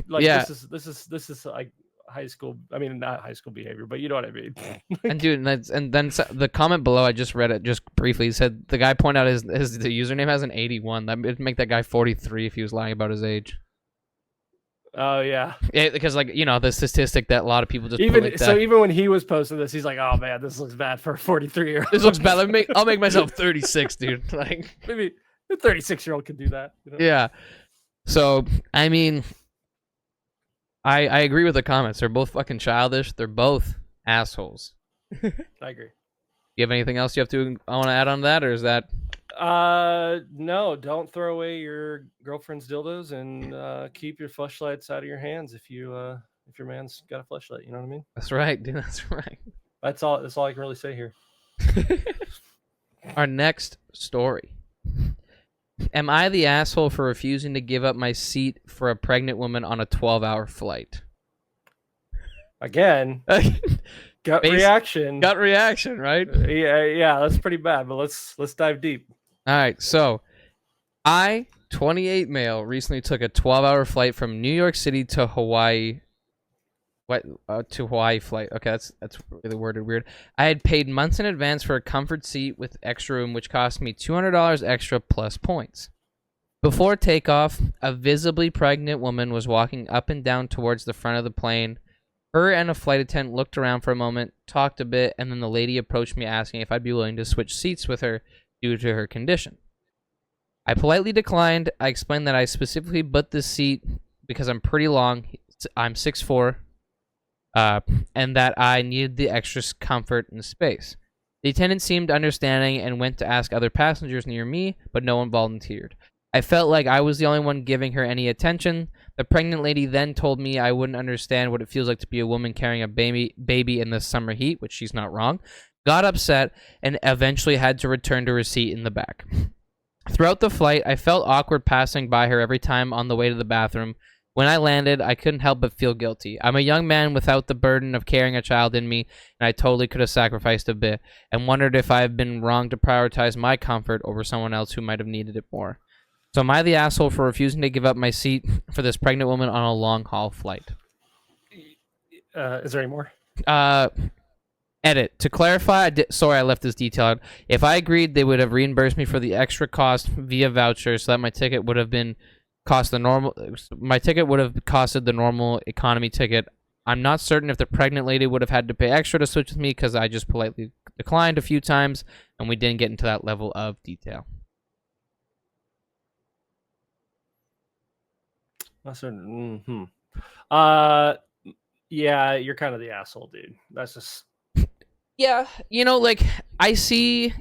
like, yeah. This is like high school. I mean, not high school behavior, but you know what I mean. And dude, and then the comment below, I just read it just briefly. He said the guy pointed out the username has an 81. That would make that guy 43 if he was lying about his age. Oh yeah. Yeah, because, like, you know, the statistic that a lot of people just even like so, even when he was posting this, he's like, "Oh man, this looks bad for a 43-year-old. This looks bad. I'll make myself 36, dude." Like, maybe a 36-year-old can do that. You know? Yeah. So I mean, I agree with the comments. They're both fucking childish. They're both assholes. I agree. You have anything else I want to add on that, or is that? No, don't throw away your girlfriend's dildos, and keep your fleshlights out of your hands if your man's got a fleshlight. You know what I mean? That's right, dude. That's right. That's all I can really say here. Our next story. Am I the asshole for refusing to give up my seat for a pregnant woman on a 12-hour flight? Again, gut reaction. Gut reaction, right? Yeah, that's pretty bad. But let's dive deep. All right, so I, 28 male, recently took a 12-hour flight from New York City to Hawaii. To Hawaii flight. Okay, that's really worded weird. I had paid months in advance for a comfort seat with extra room, which cost me $200 extra plus points. Before takeoff, a visibly pregnant woman was walking up and down towards the front of the plane. Her and a flight attendant looked around for a moment, talked a bit, and then the lady approached me asking if I'd be willing to switch seats with her due to her condition. I politely declined. I explained that I specifically booked this seat because I'm pretty long. I'm 6'4", and that I needed the extra comfort and space. The attendant seemed understanding and went to ask other passengers near me, but no one volunteered. I felt like I was the only one giving her any attention. The pregnant lady then told me I wouldn't understand what it feels like to be a woman carrying a baby in the summer heat, which she's not wrong, got upset, and eventually had to return to her seat in the back. Throughout the flight, I felt awkward passing by her every time on the way to the bathroom. When I landed, I couldn't help but feel guilty. I'm a young man without the burden of carrying a child in me, and I totally could have sacrificed a bit, and wondered if I had been wrong to prioritize my comfort over someone else who might have needed it more. So am I the asshole for refusing to give up my seat for this pregnant woman on a long-haul flight? Is there any more? Edit. To clarify, sorry I left this detail out. If I agreed, they would have reimbursed me for the extra cost via voucher, so that my ticket would have costed the normal economy ticket. I'm not certain if the pregnant lady would have had to pay extra to switch with me because I just politely declined a few times, and we didn't get into that level of detail. Yeah, you're kind of the asshole, dude. That's just. Yeah, like I see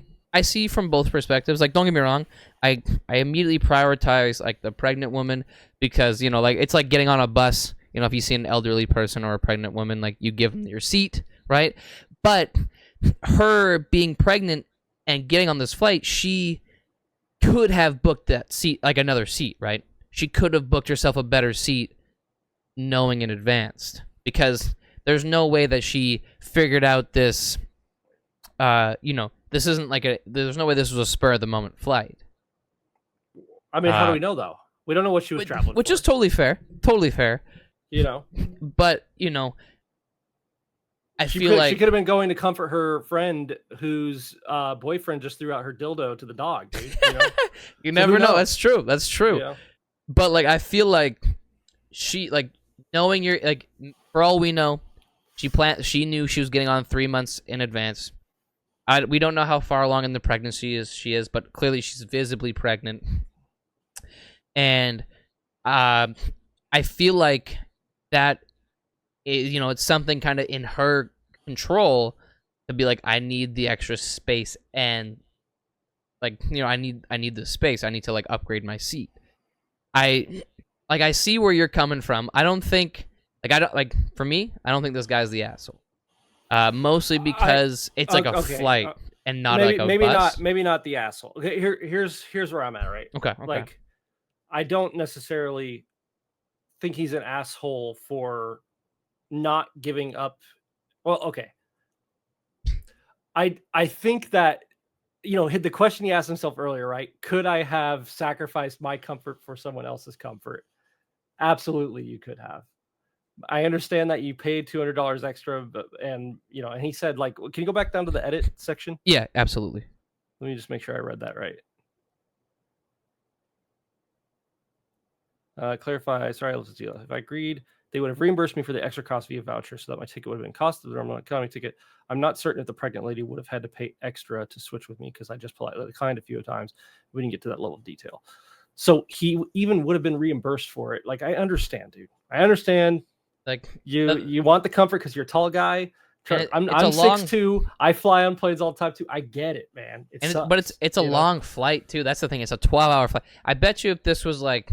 from both perspectives. Like, don't get me wrong, I immediately prioritize like the pregnant woman because like it's like getting on a bus. If you see an elderly person or a pregnant woman, like you give them your seat, right? But her being pregnant and getting on this flight, she could have booked that seat, like another seat, right? She could have booked herself a better seat knowing in advance, because there's no way that she figured out this, this isn't like there's no way this was a spur of the moment flight. I mean, how do we know though? We don't know what she was traveling which for. Is totally fair. Totally fair. But, I feel like she could have been going to comfort her friend whose boyfriend just threw out her dildo to the dog, dude. You never know. That's true. That's true. Yeah. But like, I feel like she, like, knowing you're like, for all we know, she knew she was getting on 3 months in advance. We don't know how far along in the pregnancy she is, but clearly she's visibly pregnant. And I feel like that is, it's something kind of in her control to be like, I need the extra space, and like, I need the space. I need to like upgrade my seat. I see where you're coming from. I don't think, for me, I don't think this guy's the asshole. Mostly because it's like a flight and not like a bus. Maybe not the asshole. Okay, here's where I'm at, right? Okay. Like, I don't necessarily think he's an asshole for not giving up. Well, okay. I think that, the question he asked himself earlier, right? Could I have sacrificed my comfort for someone else's comfort? Absolutely, you could have. I understand that you paid $200 extra, and he said, like, can you go back down to the edit section? Yeah, absolutely. Let me just make sure I read that right. Clarify. Sorry, let's deal. If I agreed, they would have reimbursed me for the extra cost via voucher, so that my ticket would have been cost of the normal economy ticket. I'm not certain if the pregnant lady would have had to pay extra to switch with me because I just politely declined a few times. We didn't get to that level of detail. So he even would have been reimbursed for it. Like, I understand, dude. I understand. Like, you want the comfort because you're a tall guy. Sure. I'm 6'2". I fly on planes all the time too. I get it, man. But it's a long flight too. That's the thing. It's a 12-hour flight. I bet you if this was like,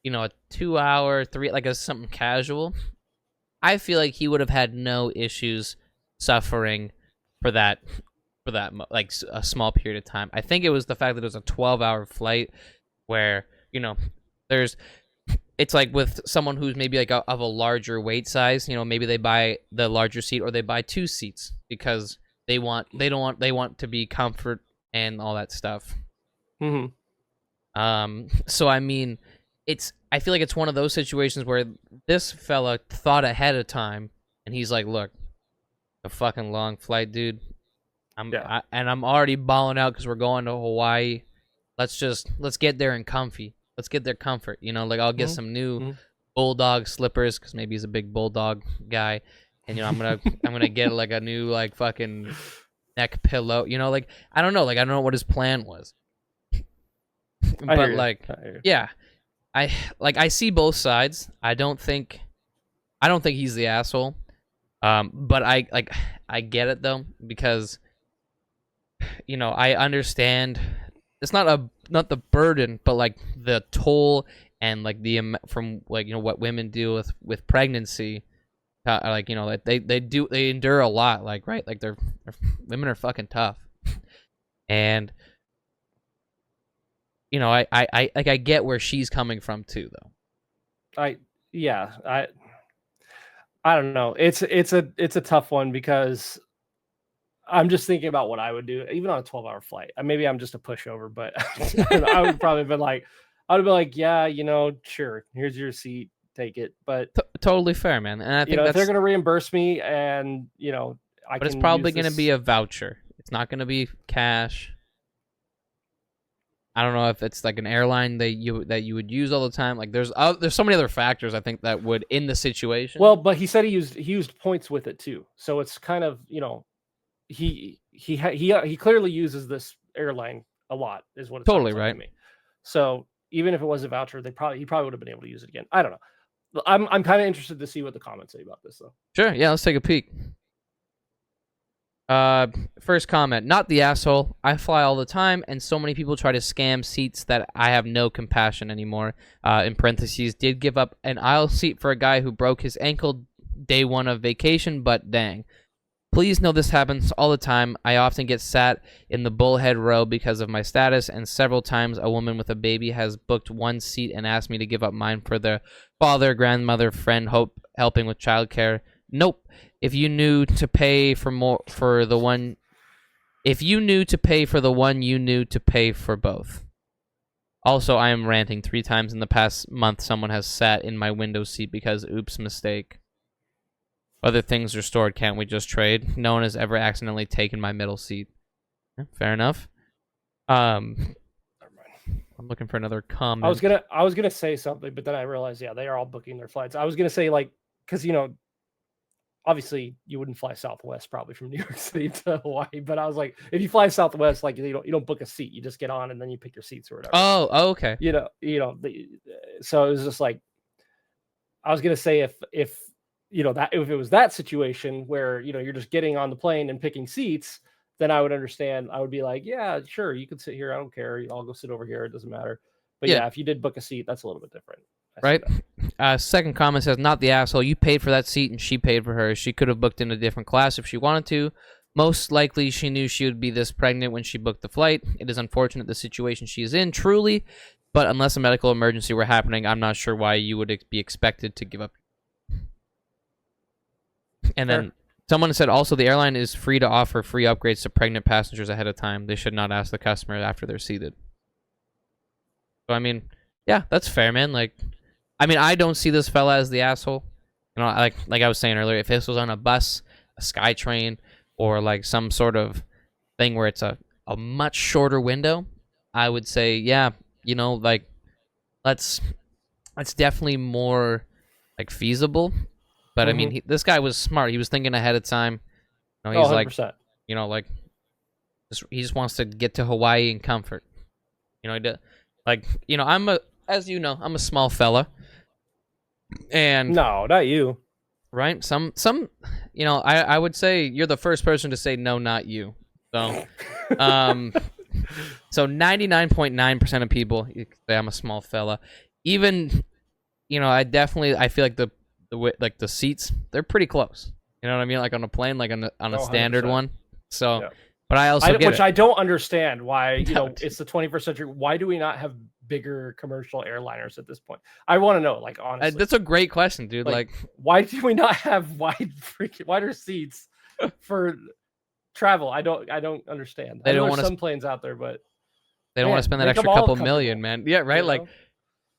a 2-hour, like something casual, I feel like he would have had no issues suffering for that like a small period of time. I think it was the fact that it was a 12-hour flight where it's like with someone who's maybe like of a larger weight size, maybe they buy the larger seat or they buy 2 seats because they want to be comfort and all that stuff. So I mean, I feel like it's one of those situations where this fella thought ahead of time and he's like, look, a fucking long flight, dude. I'm already balling out because we're going to Hawaii. Let's get there and comfy. Let's get their comfort, like I'll get some new bulldog slippers because maybe he's a big bulldog guy, and I'm gonna get like a new like fucking neck pillow, like I don't know what his plan was, but like yeah, I see both sides. I don't think he's the asshole, but I get it though because I understand. It's not the burden, but like the toll and like from like what women deal with pregnancy, like they endure a lot, like right, like they're women are fucking tough, and I get where she's coming from too, though. I don't know. It's a tough one because I'm just thinking about what I would do, even on a 12-hour flight. Maybe I'm just a pushover, but I would probably been like, yeah, sure, here's your seat, take it. But totally fair, man. And I think if they're gonna reimburse me, and but it's probably gonna be a voucher. It's not gonna be cash. I don't know if it's like an airline that you would use all the time. Like there's so many other factors I think that would in the situation. Well, but he said he used points with it too, so it's kind of he clearly uses this airline a lot, is what it's totally right. To me. So even if it was a voucher, he probably would have been able to use it again. I don't know. I'm kind of interested to see what the comments say about this though. Sure, yeah, let's take a peek. First comment, not the asshole. I fly all the time, and so many people try to scam seats that I have no compassion anymore. In parentheses, did give up an aisle seat for a guy who broke his ankle day 1 of vacation, but dang. Please know this happens all the time. I often get sat in the bullhead row because of my status, and several times a woman with a baby has booked 1 seat and asked me to give up mine for their father, grandmother, friend, helping with childcare. Nope. If you knew to pay for the one you knew to pay for both. Also, I am ranting 3 times in the past month. Someone has sat in my window seat because oops, mistake. Other things are stored. Can't we just trade? No one has ever accidentally taken my middle seat. Yeah, fair enough. I'm looking for another comment. I was gonna say something, but then I realized, yeah, they are all booking their flights. I was gonna say like, because obviously you wouldn't fly Southwest probably from New York City to Hawaii, but I was like, if you fly Southwest, like you don't book a seat, you just get on and then you pick your seats or whatever. Oh, okay. So it was just like, I was gonna say if that if it was that situation where you're just getting on the plane and picking seats, then I would understand. I would be like, yeah, sure, you can sit here, I don't care, I'll go sit over here, it doesn't matter. But yeah, if you did book a seat, that's a little bit different, right? Second comment says, not the asshole. You paid for that seat and she paid for hers. She could have booked in a different class if she wanted to. Most likely she knew she would be this pregnant when she booked the flight. It is unfortunate the situation she is in, truly, but unless a medical emergency were happening, I'm not sure why you would be expected to give up. And then someone said also the airline is free to offer free upgrades to pregnant passengers ahead of time. They should not ask the customer after they're seated. So I mean, yeah, that's fair, man. Like, I mean, I don't see this fella as the asshole. Like I was saying earlier, if this was on a bus, a SkyTrain, or like some sort of thing where it's a much shorter window, I would say, yeah, like that's definitely more like feasible. But I mean, this guy was smart. He was thinking ahead of time. He's 100%. Like he just wants to get to Hawaii in comfort. I'm a small fella. And no, not you. Right? Some, I would say you're the first person to say no, not you. So, so 99.9% of people say I'm a small fella. Even, I feel like the seats, they're pretty close. You know what I mean? Like on a plane, like on a standard 100%. one. So, yeah. But I also get which I don't understand why, it's the 21st century. Why do we not have bigger commercial airliners at this point? I want to know, like, honestly. That's a great question, dude. Like, why do we not have wider seats for travel? I don't understand. They don't want some planes out there, but they don't want to spend that extra couple million, man. Yeah, right.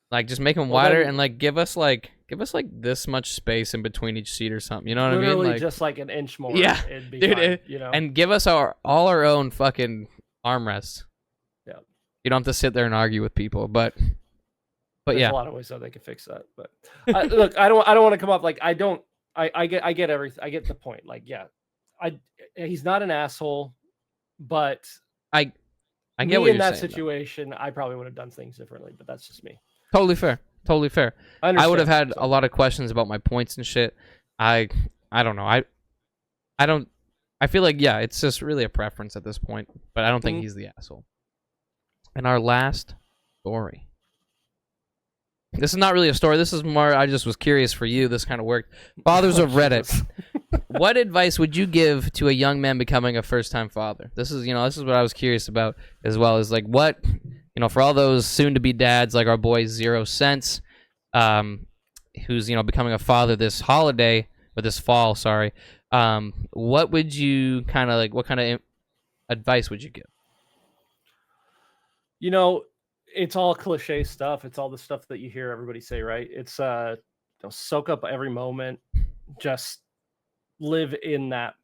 Like just make them wider and like give us like this much space in between each seat or something. You know what I mean? Literally just like an inch more. Yeah, dude. And give us all our own fucking armrests. Yeah, you don't have to sit there and argue with people, but there's a lot of ways that they could fix that. But look, I don't want to come up like I get everything. I get the point. Like, yeah, he's not an asshole, but I get what you're saying. In that situation, I probably would have done things differently. But that's just me. Totally fair. I would have had a lot of questions about my points and shit. I don't know. I feel like, yeah, it's just really a preference at this point, but I don't think he's the asshole. And our last story. This is not really a story. This is more, I just was curious for you. This kind of worked. Fathers of Reddit. What advice would you give to a young man becoming a first-time father? This is what I was curious about as well, is like what, for all those soon-to-be dads like our boy 0 Cents, who's, becoming a father this holiday, or this fall, sorry, what would you what kind of advice would you give? It's all cliche stuff. It's all the stuff that you hear everybody say, right? It's soak up every moment. Just live in that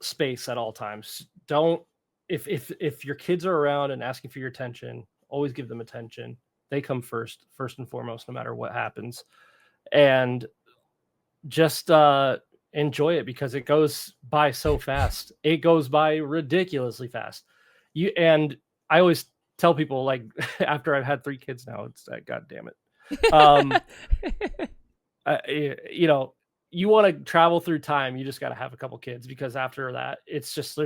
space at all times. Don't, if your kids are around and asking for your attention, always give them attention. They come first and foremost, no matter what happens. And just enjoy it, because it goes by so fast. It goes by ridiculously fast. And I always tell people, like, after I've had 3 kids now, it's God damn it. You want to travel through time, you just got to have a couple kids, because after that, it's just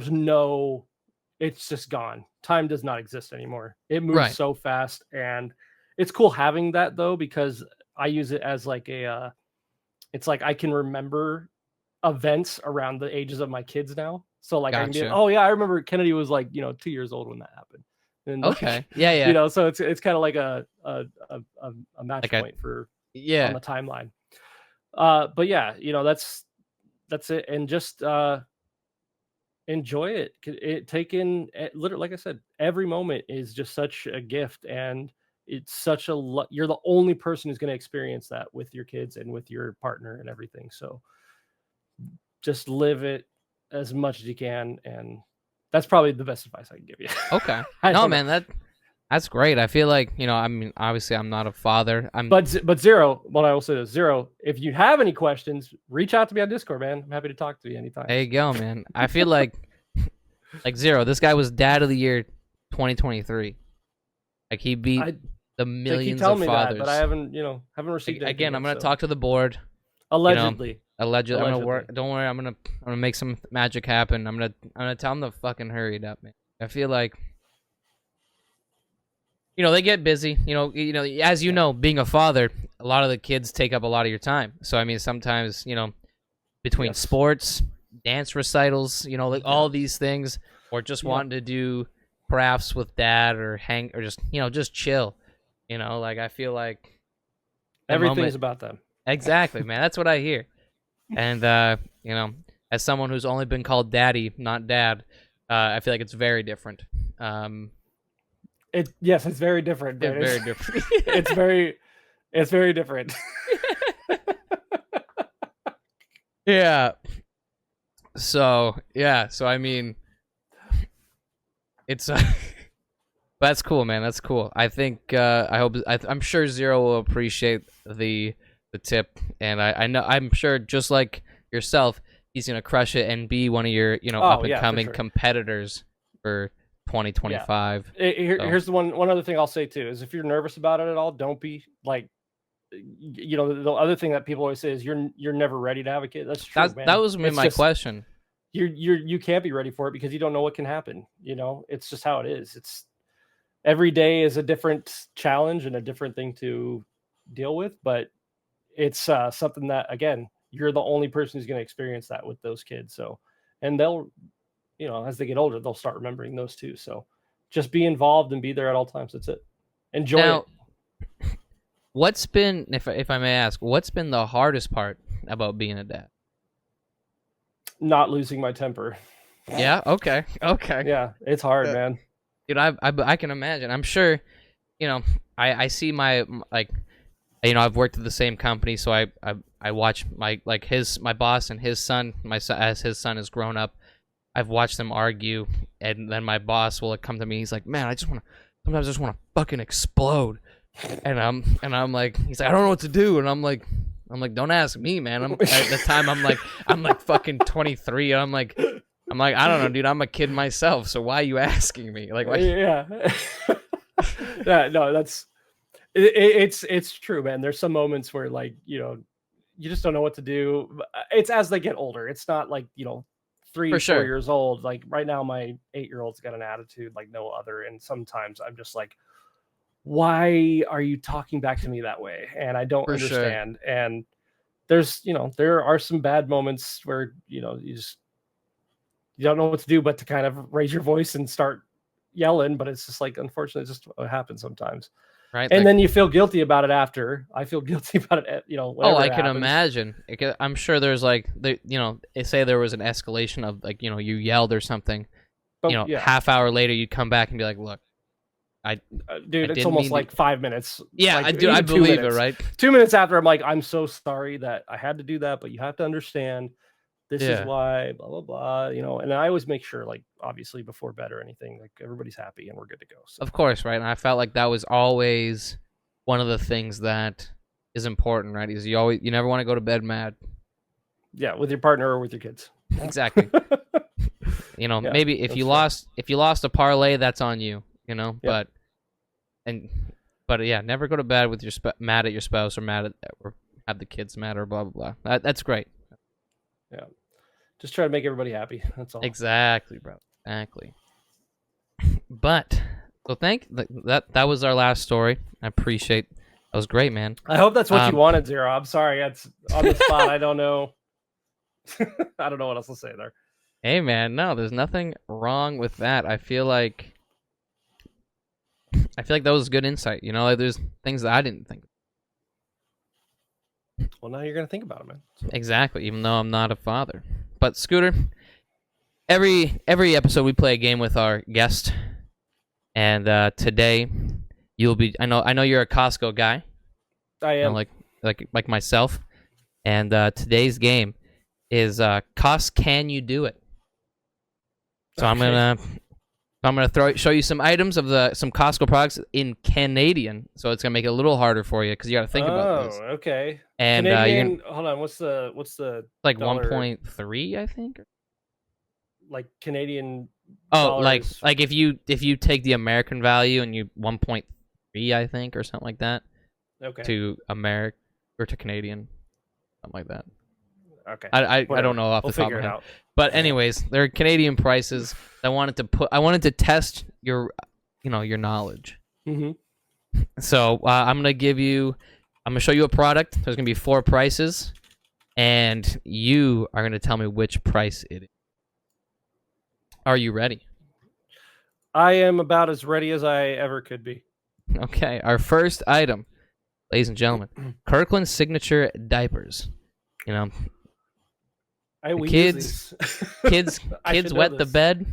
it's just gone. Time does not exist anymore. It moves so fast, and it's cool having that though, because I use it as like it's like I can remember events around the ages of my kids now. So like, I can be, oh yeah, I remember Kennedy was like 2 years old when that happened. And okay, yeah. So it's kind of like a match point for on the timeline. But yeah, that's it, and just enjoy it. Take in, literally, like I said, every moment is just such a gift, and it's such you're the only person who's going to experience that with your kids and with your partner and everything. So just live it as much as you can, and that's probably the best advice I can give you. Okay. No, man, that's great. I feel like, I mean, obviously I'm not a father. But Zero, what I will say is, Zero, if you have any questions, reach out to me on Discord, man. I'm happy to talk to you anytime. There you go, man. I feel like Zero, this guy was dad of the year 2023. Like, he beat the millions of fathers. But I haven't received anything. Again, I'm going to talk to the board. Allegedly. Allegedly. I'm gonna work. Don't worry. I'm gonna make some magic happen. I'm gonna tell them to fucking hurry it up, man. I feel like, they get busy. As you know, being a father, a lot of the kids take up a lot of your time. So I mean, sometimes between sports, dance recitals, like all these things, or just wanting to do crafts with dad, or hang, or just chill. Like, I feel like everything's about them. Exactly, man. That's what I hear. And as someone who's only been called daddy, not dad, I feel like it's very different. Yes, it's very different. It's very different. it's very different. Yeah. So I mean, it's that's cool, man. That's cool. I think I'm sure Zero will appreciate the tip, and I'm sure, just like yourself, he's gonna crush it and be one of your up and coming competitors for 2025. Here's the one other thing I'll say too, is if you're nervous about it at all, don't be like, the other thing that people always say is you're never ready to have a kid. That's true, man. That was my question. You can't be ready for it because you don't know what can happen. It's just how it is. It's every day is a different challenge and a different thing to deal with, but it's something that, again, you're the only person who's going to experience that with those kids. So, and they'll, as they get older, they'll start remembering those too. So just be involved and be there at all times. That's it. Enjoy it. What's been, if I may ask, what's been the hardest part about being a dad? Not losing my temper. Yeah. Okay. Yeah, it's hard, man. Dude, I can imagine. I'm sure, I see my I've worked at the same company, so I watch my boss and his son, as his son has grown up. I've watched them argue, and then my boss will come to me. He's like, "Man, sometimes I just want to fucking explode." And I'm like, he's like, "I don't know what to do," and I'm like, "Don't ask me, man." At the time, I'm like fucking 23. And I'm like, I don't know, dude. I'm a kid myself, so why are you asking me? Like, why? Yeah. Yeah, no, it's true, man. There's some moments where, like, you just don't know what to do. It's as they get older. It's not like 3 or 4 years old. Like right now, my 8-year-old's got an attitude like no other, and sometimes I'm just like, why are you talking back to me that way? And I don't understand. Sure. And there's there are some bad moments where you don't know what to do but to kind of raise your voice and start yelling, but it's just like, unfortunately, it's just what happens sometimes. Right. And then you feel guilty about it after. I feel guilty about it, I can imagine. I'm sure there's say there was an escalation of you yelled or something. Half hour later you'd come back and be like, look, dude, it's almost like 5 minutes. Yeah, I do. I believe it, right? 2 minutes after, I'm like, I'm so sorry that I had to do that, but you have to understand this is why, blah, blah, blah, and I always make sure, like, obviously before bed or anything, like everybody's happy and we're good to go. So. Of course, right? And I felt like that was always one of the things that is important, right? Is you never want to go to bed mad. Yeah, with your partner or with your kids. Exactly. Maybe if you lost a parlay, that's on you, but yeah, never go to bed with mad at your spouse or have the kids mad or blah, blah, blah. That's great. Yeah. Just try to make everybody happy. That's all. Exactly, bro. Exactly. But that was our last story. I appreciate that was great, man. I hope that's what you wanted, Zero. I'm sorry. That's on the spot. I don't know. I don't know what else to say there. Hey, man. No, there's nothing wrong with that. I feel like that was good insight. There's things that I didn't think. Well, now you're going to think about it, man. So. Exactly, even though I'm not a father. But Scooter, every episode we play a game with our guest. And today you'll be I know you're a Costco guy. I am. Like myself. And today's game is Can You Do It? So okay. I'm gonna show you some items of some Costco products in Canadian, so it's gonna make it a little harder for you because you got to think about this. Oh, okay. And Canadian, hold on, what's the like 1.3, I think. Like Canadian. Oh, dollars. like if you take the American value and you 1.3, I think, or something like that. Okay. To American or to Canadian, something like that. Okay. I don't know off the top of my head. But anyways, they're Canadian prices. I wanted to test your knowledge. Mm-hmm. So I'm gonna show you a product. There's gonna be 4 prices, and you are gonna tell me which price it is. Are you ready? I am about as ready as I ever could be. Okay. Our first item, ladies and gentlemen, Kirkland Signature diapers. Kids wet the bed,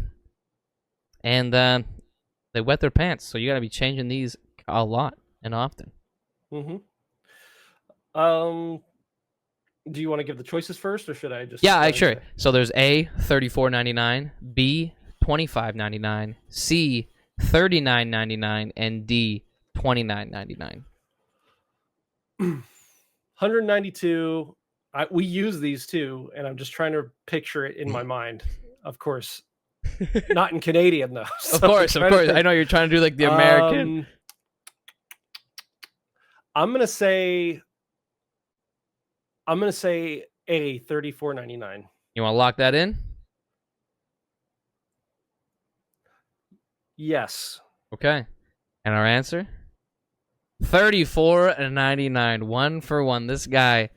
and they wet their pants. So you got to be changing these a lot and often. Mm-hmm. Do you want to give the choices first, or should I just? Yeah, sure. So there's A, $34.99, B, $25.99, C, $39.99, and D, $29.99. 192. We use these too, and I'm just trying to picture it in my mind. Of course, not in Canadian though. So of course. I know you're trying to do like the American. I'm gonna say I'm gonna say a $34.99. You want to lock that in? Yes. Okay. And our answer? $34.99. 1 for 1. This guy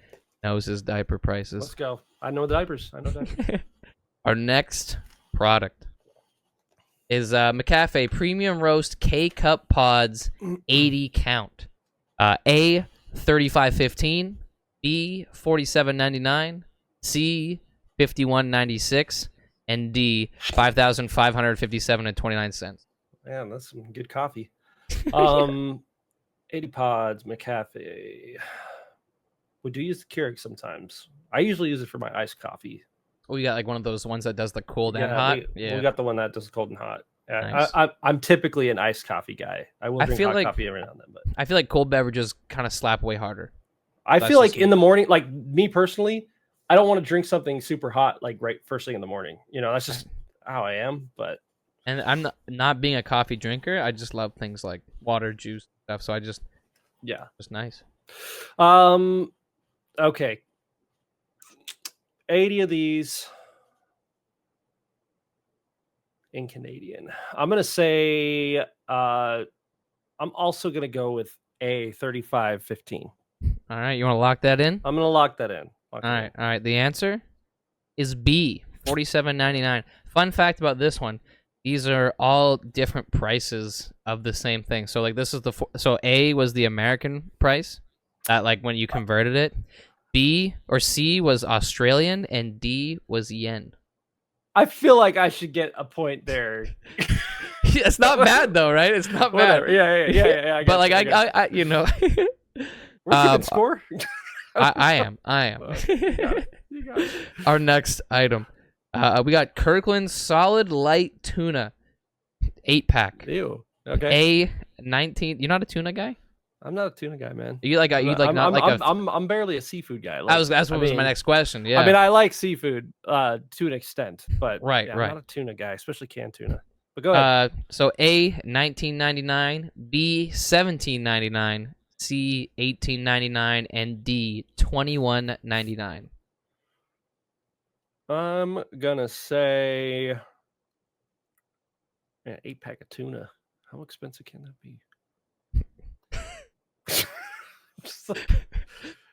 knows his diaper prices. Let's go. I know diapers. Our next product is McCafe Premium Roast K-Cup Pods 80 count. A, $35.15. B, $47.99. C, $51.96. And D, $5,557.29. Man, that's some good coffee. 80 pods, McCafe. We do use the Keurig sometimes. I usually use it for my iced coffee. Oh, you got like one of those ones that does the cold and hot? We got the one that does cold and hot. Nice. I'm typically an iced coffee guy. I will drink hot coffee every now and then. But I feel like cold beverages kind of slap way harder. I feel like in the morning, like me personally, I don't want to drink something super hot like right first thing in the morning. You know, that's just how I am. But and I'm not being a coffee drinker. I just love things like water, juice, stuff. So I just just nice. Okay. 80 of these in Canadian. I'm gonna say I'm also gonna go with a $35.15. All right, you want to lock that in? I'm gonna lock that in. All right. The answer is B, $47.99. Fun fact about this one: these are all different prices of the same thing. So like this is so A was the American price, that like when you converted it. B or C was Australian, and D was yen. I feel like I should get a point there. It's not bad though, right? It's not bad. Yeah. But like I you know. We're keeping score. I am. You got it. Our next item, we got Kirkland Solid Light Tuna, 8-pack. Ew. Okay. A 19. You're not a tuna guy? I'm not a tuna guy, man. I'm barely a seafood guy. That's what was my next question. Yeah. I mean, I like seafood to an extent, but right. I'm not a tuna guy, especially canned tuna. But go ahead. So A $19.99, B $17.99, C $18.99, and D $21.99. I'm gonna say 8-pack of tuna. How expensive can that be?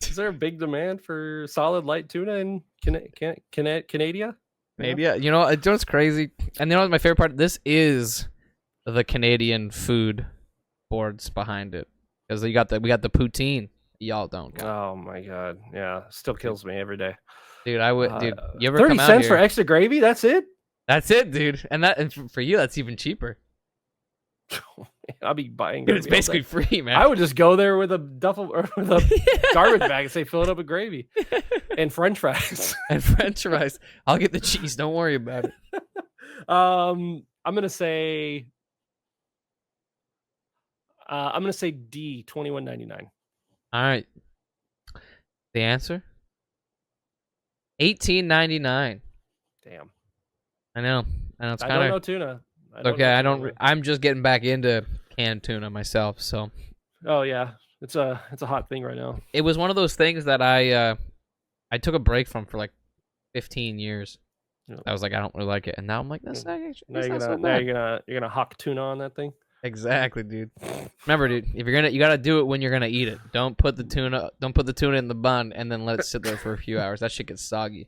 Is there a big demand for solid light tuna in Canada? Maybe. You know what's crazy? And you know what my favorite part? This is the Canadian food boards behind it. Because we got the poutine. Y'all don't. Oh my god. Yeah. Still kills me every day. Dude, I would dude, you ever 30 come out cents here? for extra gravy? That's it? That's it, dude. And for you, that's even cheaper. I'll be buying Dude, it's basically free, man. I would just go there with a duffel or with a garbage bag and say fill it up with gravy and French fries. I'll get the cheese. Don't worry about it. I'm gonna say D, $21.99. All right. The answer? $18.99. Damn. I know. It's I kind don't know tuna. I'm just getting back into canned tuna myself, so. Oh yeah, it's a hot thing right now. It was one of those things that I took a break from for like 15 years. Yep. I was like, I don't really like it, and now I'm like, that's not you're gonna huck tuna on that thing. Exactly, dude. Remember, dude, if you gotta do it when you're gonna eat it. Don't put the tuna in the bun and then let it sit there for a few hours. That shit gets soggy.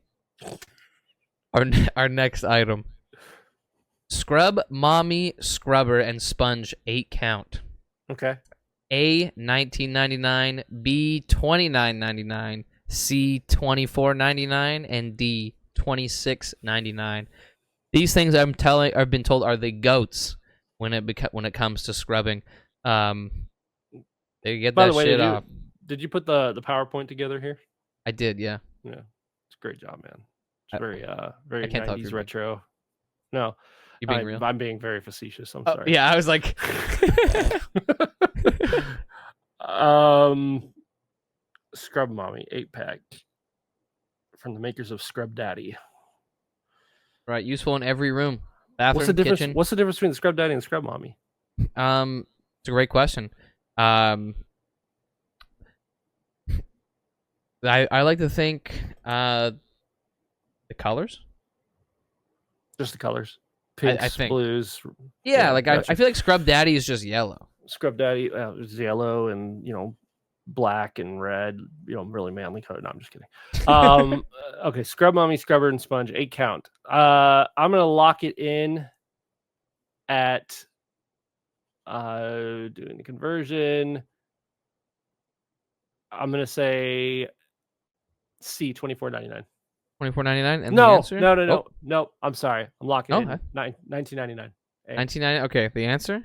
Our next item. Scrub Mommy Scrubber and Sponge 8 count. Okay. A $19.99, B $29.99, C $24.99, and D $26.99. These things I've been told are the goats when it comes to scrubbing. They get that shit off. Did you put the PowerPoint together here? I did, yeah. Yeah, it's a great job, man. It's very 90s retro. No. You being real? I'm being very facetious. I'm sorry. Yeah, I was like, Scrub Mommy 8-pack from the makers of Scrub Daddy. Right, useful in every room. Bathroom, what's the difference? kitchen. What's the difference between the Scrub Daddy and the Scrub Mommy? It's a great question. I like to think the colors. Just the colors. Pinks, I think. blues. Yeah, like gotcha. I feel like Scrub Daddy is just yellow. Scrub Daddy is yellow and, black and red, really manly color. No, I'm just kidding. Okay, Scrub Mommy, Scrubber, and Sponge, 8 count. I'm going to lock it in at doing the conversion. I'm going to say C, $24.99. $24.99 and no, the answer? No. I'm sorry. I'm locking in $19.99. $19.99. Okay, the answer?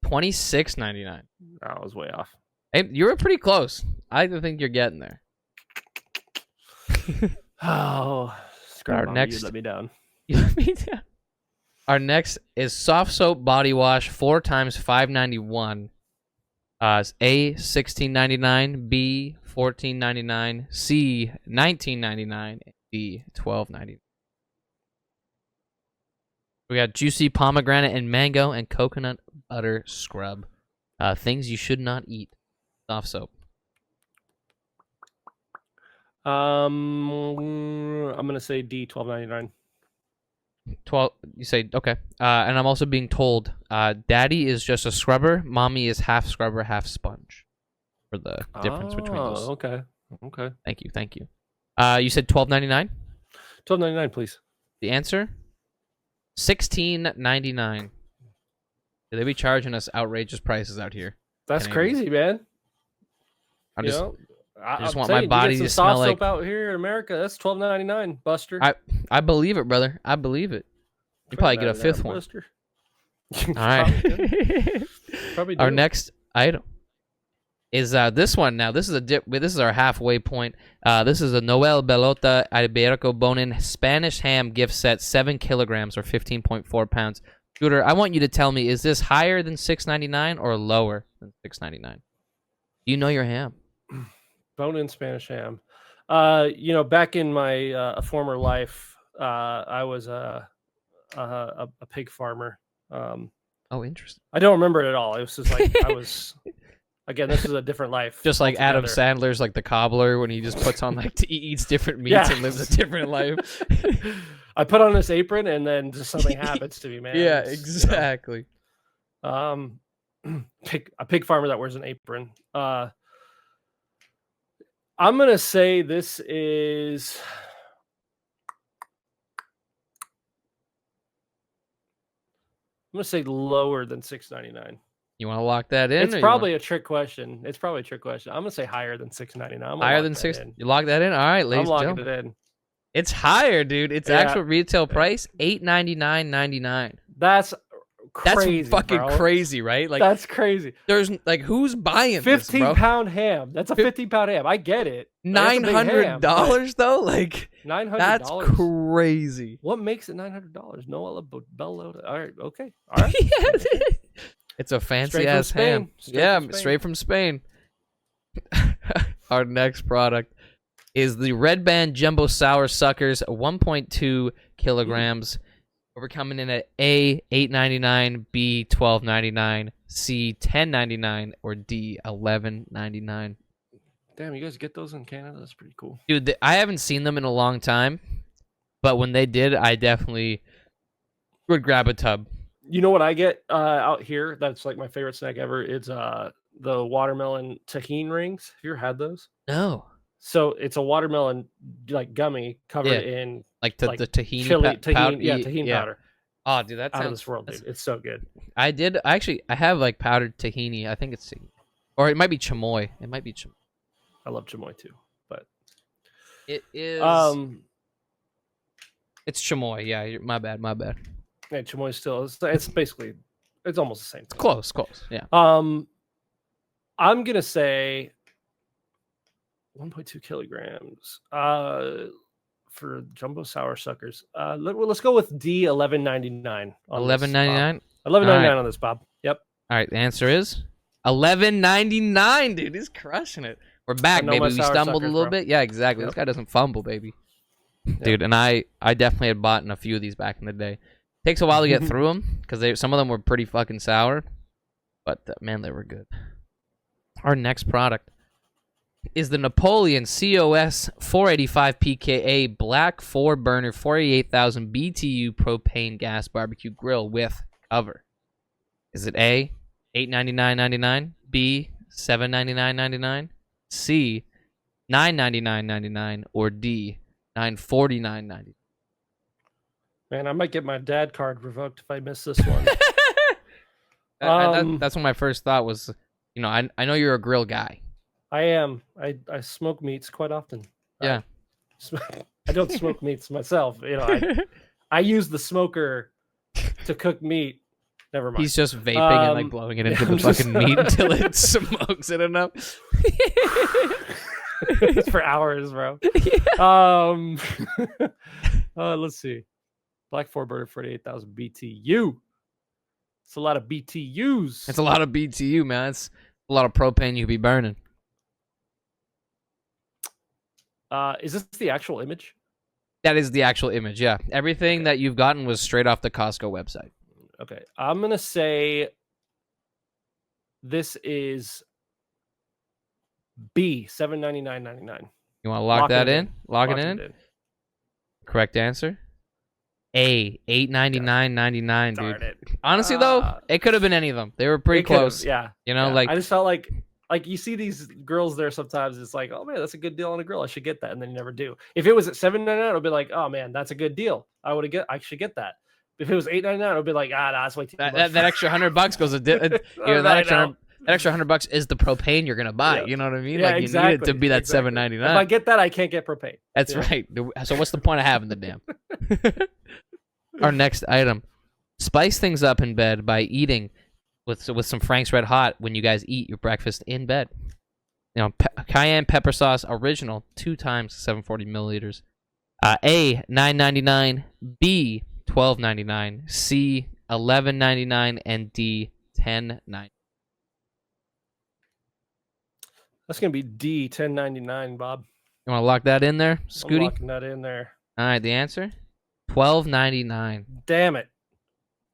$26.99. I was way off. Hey, you were pretty close. I think you're getting there. Oh, our next, you let me down. You let me down. Our next is soft soap body wash 4 times $5.91. A $16.99, B $14.99, C $19.99, D $12.99. We got juicy pomegranate and mango and coconut butter scrub. Things you should not eat. Soft soap. I'm gonna say D, $12.99. 12. You say okay. And I'm also being told, Daddy is just a scrubber. Mommy is half scrubber, half sponge. For the difference between those. Okay. Thank you. You said $12.99. $12.99, please. The answer? $16.99. They be charging us outrageous prices out here. That's crazy, man. I just want my body to smell like soap out here in America. That's $12.99, Buster. I believe it, brother. I believe it. You probably get a 5th one. Buster. All right. Probably do. Our next item is this one. Now this is this is our halfway point. This is a Noel Belota Iberico bone-in Spanish ham gift set, 7 kilograms or 15.4 pounds. Shooter, I want you to tell me, is this higher than $6.99 or lower than $6.99? You know your ham. Bone-in Spanish ham. Back in my former life, I was a pig farmer. Oh, interesting. I don't remember it at all. It was just like I was. Again, this is a different life. Just like Adam Sandler's like the cobbler when he just puts on he eats different meats and lives a different life. I put on this apron and then just something happens to me, man. Yeah, exactly. A pig farmer that wears an apron. I'm gonna say this is. I'm gonna say lower than $6.99. You want to lock that in? It's probably a trick question. I'm gonna say higher than $6.99. Higher than $6. You lock that in? All right, ladies and gentlemen. I'm locking it in. It's higher, dude. It's actual retail price, $8.99.99. That's crazy. That's fucking crazy, right? Like that's crazy. There's who's buying 15-pound ham? That's a 15-pound ham. I get it. $900 though, like $900. That's crazy. What makes it $900? Noella Bellotta. All right, okay, all right. It's a fancy ass ham. Straight from Spain. Our next product is the Red Band Jumbo Sour Suckers, 1.2 kilograms. We're coming in at A, $8.99, B, $12.99, C, $10.99, or D, $11.99. Damn, you guys get those in Canada? That's pretty cool. Dude, I haven't seen them in a long time, but when they did, I definitely would grab a tub. You know what I get out here? That's like my favorite snack ever. It's the watermelon tahini rings. Have you ever had those? No. So it's a watermelon like gummy covered in the tahini powder. Tahini powder. Oh, dude, that's out of this world, dude. It's so good. I have like powdered tahini. I think it's, or it might be chamoy. I love chamoy too, but it is. It's chamoy. Yeah, my bad. Yeah, chamoy still. It's basically, it's almost the same thing. Close. Yeah. I'm gonna say 1.2 kilograms for jumbo sour suckers. Let's go with D, $11.99. $11.99. $11.99 on this, Bob. Yep. All right. The answer is $11.99. Dude, he's crushing it. We're back, baby. We stumbled a little bit. Yeah, exactly. Yep. This guy doesn't fumble, baby. Yep. Dude, and I definitely had bought in a few of these back in the day. Takes a while to get through them because some of them were pretty fucking sour, but man, they were good. Our next product is the Napoleon COS 485 PKA Black 4-burner 48,000 BTU propane gas barbecue grill with cover? Is it A, $899.99, B, $799.99, C, $999.99, or D, $949.99? Man, I might get my dad card revoked if I miss this one. That's what my first thought was. I know you're a grill guy. I am. I smoke meats quite often. Yeah. I don't smoke meats myself. I use the smoker to cook meat. Never mind. He's just vaping and like blowing it into the fucking meat until it smokes it enough. It's for hours, bro. Yeah. Let's see. Black 4-burner 48,000 BTU. It's a lot of BTUs. It's a lot of BTU, man. It's a lot of propane you could be burning. Is this the actual image? That is the actual image, yeah. Everything that you've gotten was straight off the Costco website. Okay. I'm going to say this is B, $799.99. You want to lock that in? Lock it in? Correct answer? A, $899.99, dude. It. Honestly, though, it could have been any of them. They were pretty close. Yeah. Like I just felt like you see these grills there sometimes. It's like, oh man, that's a good deal on a grill. I should get that, and then you never do. If it was at $799, it'll be like, oh man, that's a good deal. I should get that. If it was $899, it'll be like, that's way too much. That extra $100 goes that extra $100 is the propane you're gonna buy. Yeah. You know what I mean? Yeah, like exactly. You need it to be that $799. If I get that, I can't get propane. That's right. So what's the point of having the damn? Our next item: spice things up in bed by eating with some Frank's Red Hot when you guys eat your breakfast in bed. Cayenne pepper sauce original 2 times 740 milliliters. A, $9.99, B, $12.99, C, $11.99, and D, $10.99. That's gonna be D, $10.99, Bob. You want to lock that in there, Scooty? I'm locking that in there. All right, the answer: $12.99. Damn it.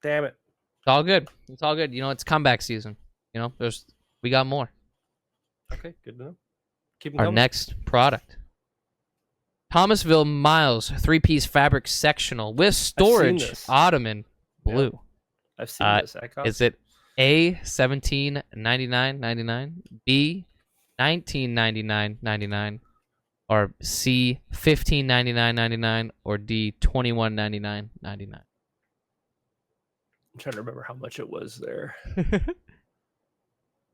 It's all good. It's all good. It's comeback season. We got more. Okay, good to know. Keep them Our coming. next product: Thomasville Miles 3-piece fabric sectional with storage ottoman blue. Yeah. I've seen this. Is it A, $17.99.99, B, $19.99.99, or C, $15.99.99, or D, $21.99.99? I'm trying to remember how much it was there.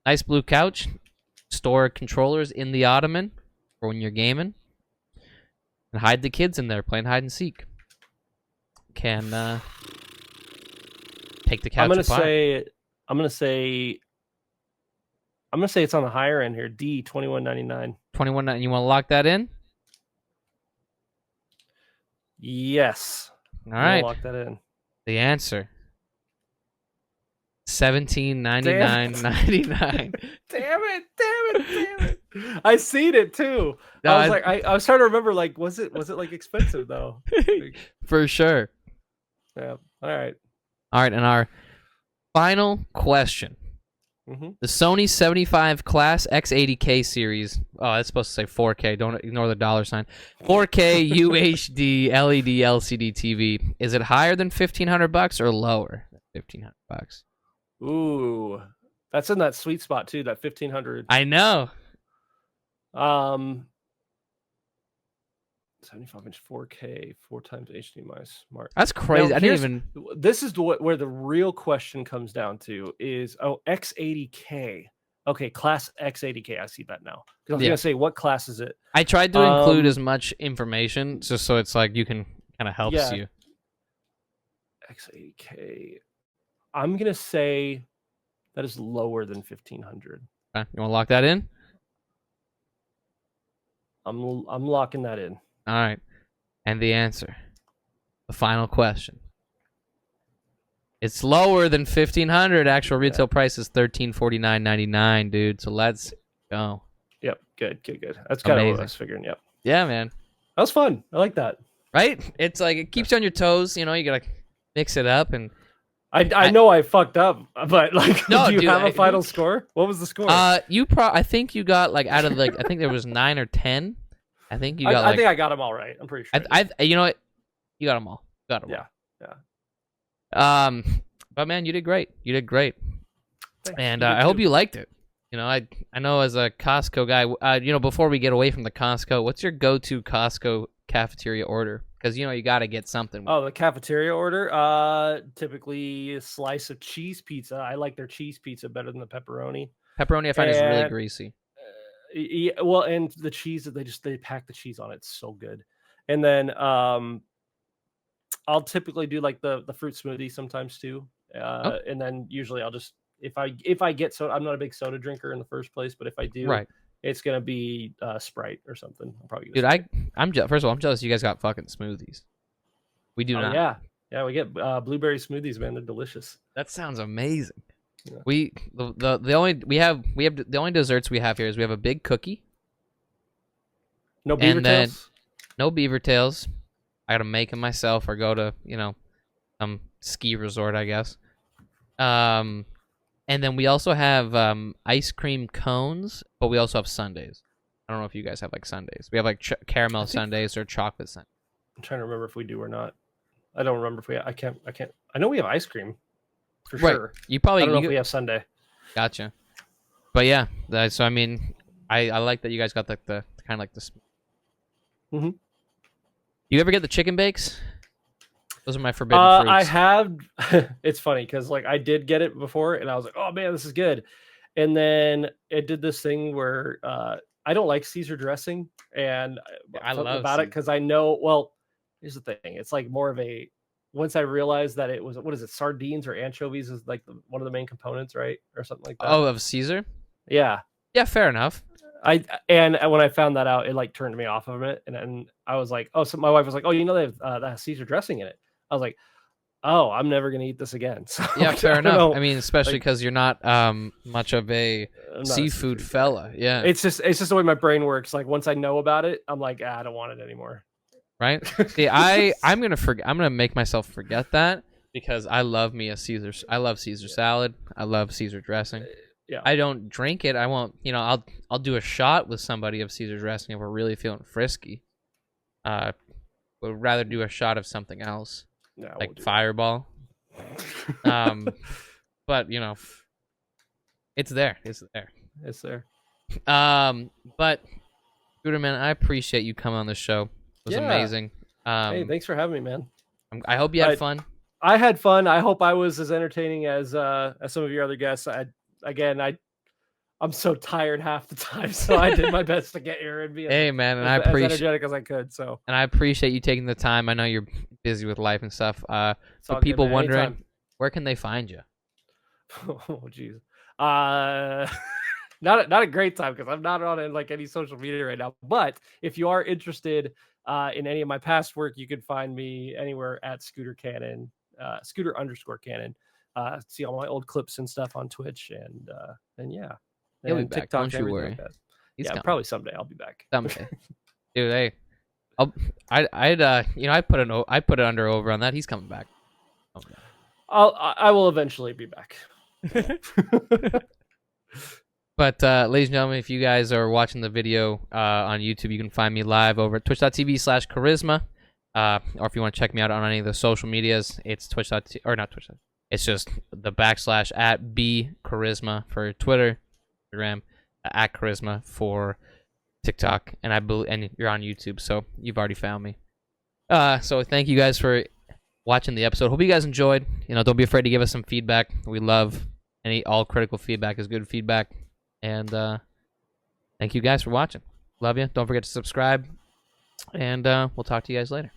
Nice blue couch. Store controllers in the ottoman for when you're gaming. And hide the kids in there playing hide and seek. Can take the couch apart. I'm gonna say it's on the higher end here. D, $21.99. $21.99. You want to lock that in? Yes. All right. Lock that in. The answer: $17.99.99. Damn it! I seen it too. I was trying to remember. Like, was it like expensive though? For sure. Yeah. All right. And our final question: the Sony 75 Class X80K series. Oh, that's supposed to say 4K. Don't ignore the dollar sign. 4K UHD LED LCD TV. Is it higher than $1,500 or lower than $1,500? Ooh, that's in that sweet spot too. That 1,500. I know. 75-inch 4K, 4 times HDMI smart. That's crazy. Now, I didn't even. This is where the real question comes down to is X80K. Okay, Class X80K. I see that now. Because I was gonna say, what class is it? I tried to include as much information just so it's like you can kind of helps you. X80K. I'm gonna say that is lower than 1,500. Okay. You want to lock that in? I'm locking that in. All right. And the answer, the final question. It's lower than 1,500. Actual retail price is $1,349.99, dude. So let's go. Yep. Good. That's kind of what I was figuring. Yep. Yeah, man. That was fun. I like that. Right? It's like it keeps you on your toes. You gotta mix it up and I know I fucked up, but like, no, do you dude, have a final score? What was the score? I think you got like out of like I think there was 9 or 10. I think you got. I think I got them all right. I'm pretty sure. You know what? You got them all. Got them. Yeah. But man, you did great. You did great. Thanks. And I hope you liked it. You know, I know as a Costco guy, you know, before we get away from the Costco, what's your go-to Costco cafeteria order? Because you know you got to get something. Oh, the cafeteria order. Typically a slice of cheese pizza. I like their cheese pizza better than the pepperoni. Pepperoni, I find is really greasy. Yeah, well, and the cheese that they pack the cheese on, it's so good. And then I'll typically do like the fruit smoothie sometimes too. And then usually I'll just if I get soda, I'm not a big soda drinker in the first place, but if I do, it's gonna be Sprite or something. I'm probably dude. I'm first of all, I'm jealous you guys got fucking smoothies. We do not. Yeah, we get blueberry smoothies, man. They're delicious. That sounds amazing. Yeah. The only desserts we have here is we have a big cookie. No beaver tails. No beaver tails. I gotta make them myself or go to some ski resort, I guess. And then we also have ice cream cones, but we also have sundaes. I don't know if you guys have like sundaes. We have like caramel sundaes or chocolate sundaes. I'm trying to remember if we do or not. I don't remember if we. I can't. I know we have ice cream. For sure. You probably. I don't know if we have sundae. Gotcha. But yeah, so I mean, I like that you guys got the kind of like the. Mm-hmm. You ever get the chicken bakes? Those are my forbidden fruits. I have. It's funny because like I did get it before, and I was like, "Oh man, this is good." And then it did this thing where I don't like Caesar dressing, and I love about it because I know. Well, here's the thing: it's like more of a. Once I realized that it was what is it, sardines or anchovies is like one of the main components, right, or something like that. Oh, of Caesar. Yeah. Yeah, fair enough. And when I found that out, it like turned me off of it, and I was like, oh, so my wife was like, oh, you know they have that has Caesar dressing in it. I was like, oh, I'm never gonna eat this again. So, yeah, fair enough. I mean, especially because you're not much of a seafood fella. Yeah, it's just the way my brain works. Like once I know about it, I'm like, I don't want it anymore. Right? See, I'm gonna make myself forget that because I love me a Caesar. I love Caesar salad. I love Caesar dressing. Yeah. I don't drink it. I won't. You know, I'll do a shot with somebody of Caesar dressing if we're really feeling frisky. Would rather do a shot of something else, like Fireball. But you know, it's there. It's there. It's there. But Scooter, man, I appreciate you coming on the show. It was amazing. Hey, thanks for having me, man. I hope you had fun. I had fun. I hope I was as entertaining as some of your other guests. I'm so tired half the time, so I did my best to get here and be as energetic as I could. So, and I appreciate you taking the time. I know you're busy with life and stuff. For people wondering, anytime. Where can they find you? Oh, geez. Not a great time because I'm not on like any social media right now. But if you are interested in any of my past work, you can find me anywhere at Scooter Cannon, Scooter_Cannon. See all my old clips and stuff on Twitch and yeah. He'll be back. TikTok, don't you worry. Like probably someday I'll be back. Someday, dude. Hey, I put it under over on that. He's coming back. Okay. I will eventually be back. But ladies and gentlemen, if you guys are watching the video on YouTube, you can find me live over at twitch.tv/Koryzma. Or if you want to check me out on any of the social medias, it's twitch.tv or not Twitch. It's just the / at @bKoryzma for Twitter, Instagram, at Koryzma for TikTok, and and you're on YouTube, so you've already found me. So thank you guys for watching the episode. Hope you guys enjoyed. You know, don't be afraid to give us some feedback. We love all critical feedback is good feedback. And thank you guys for watching. Love you. Don't forget to subscribe, and we'll talk to you guys later.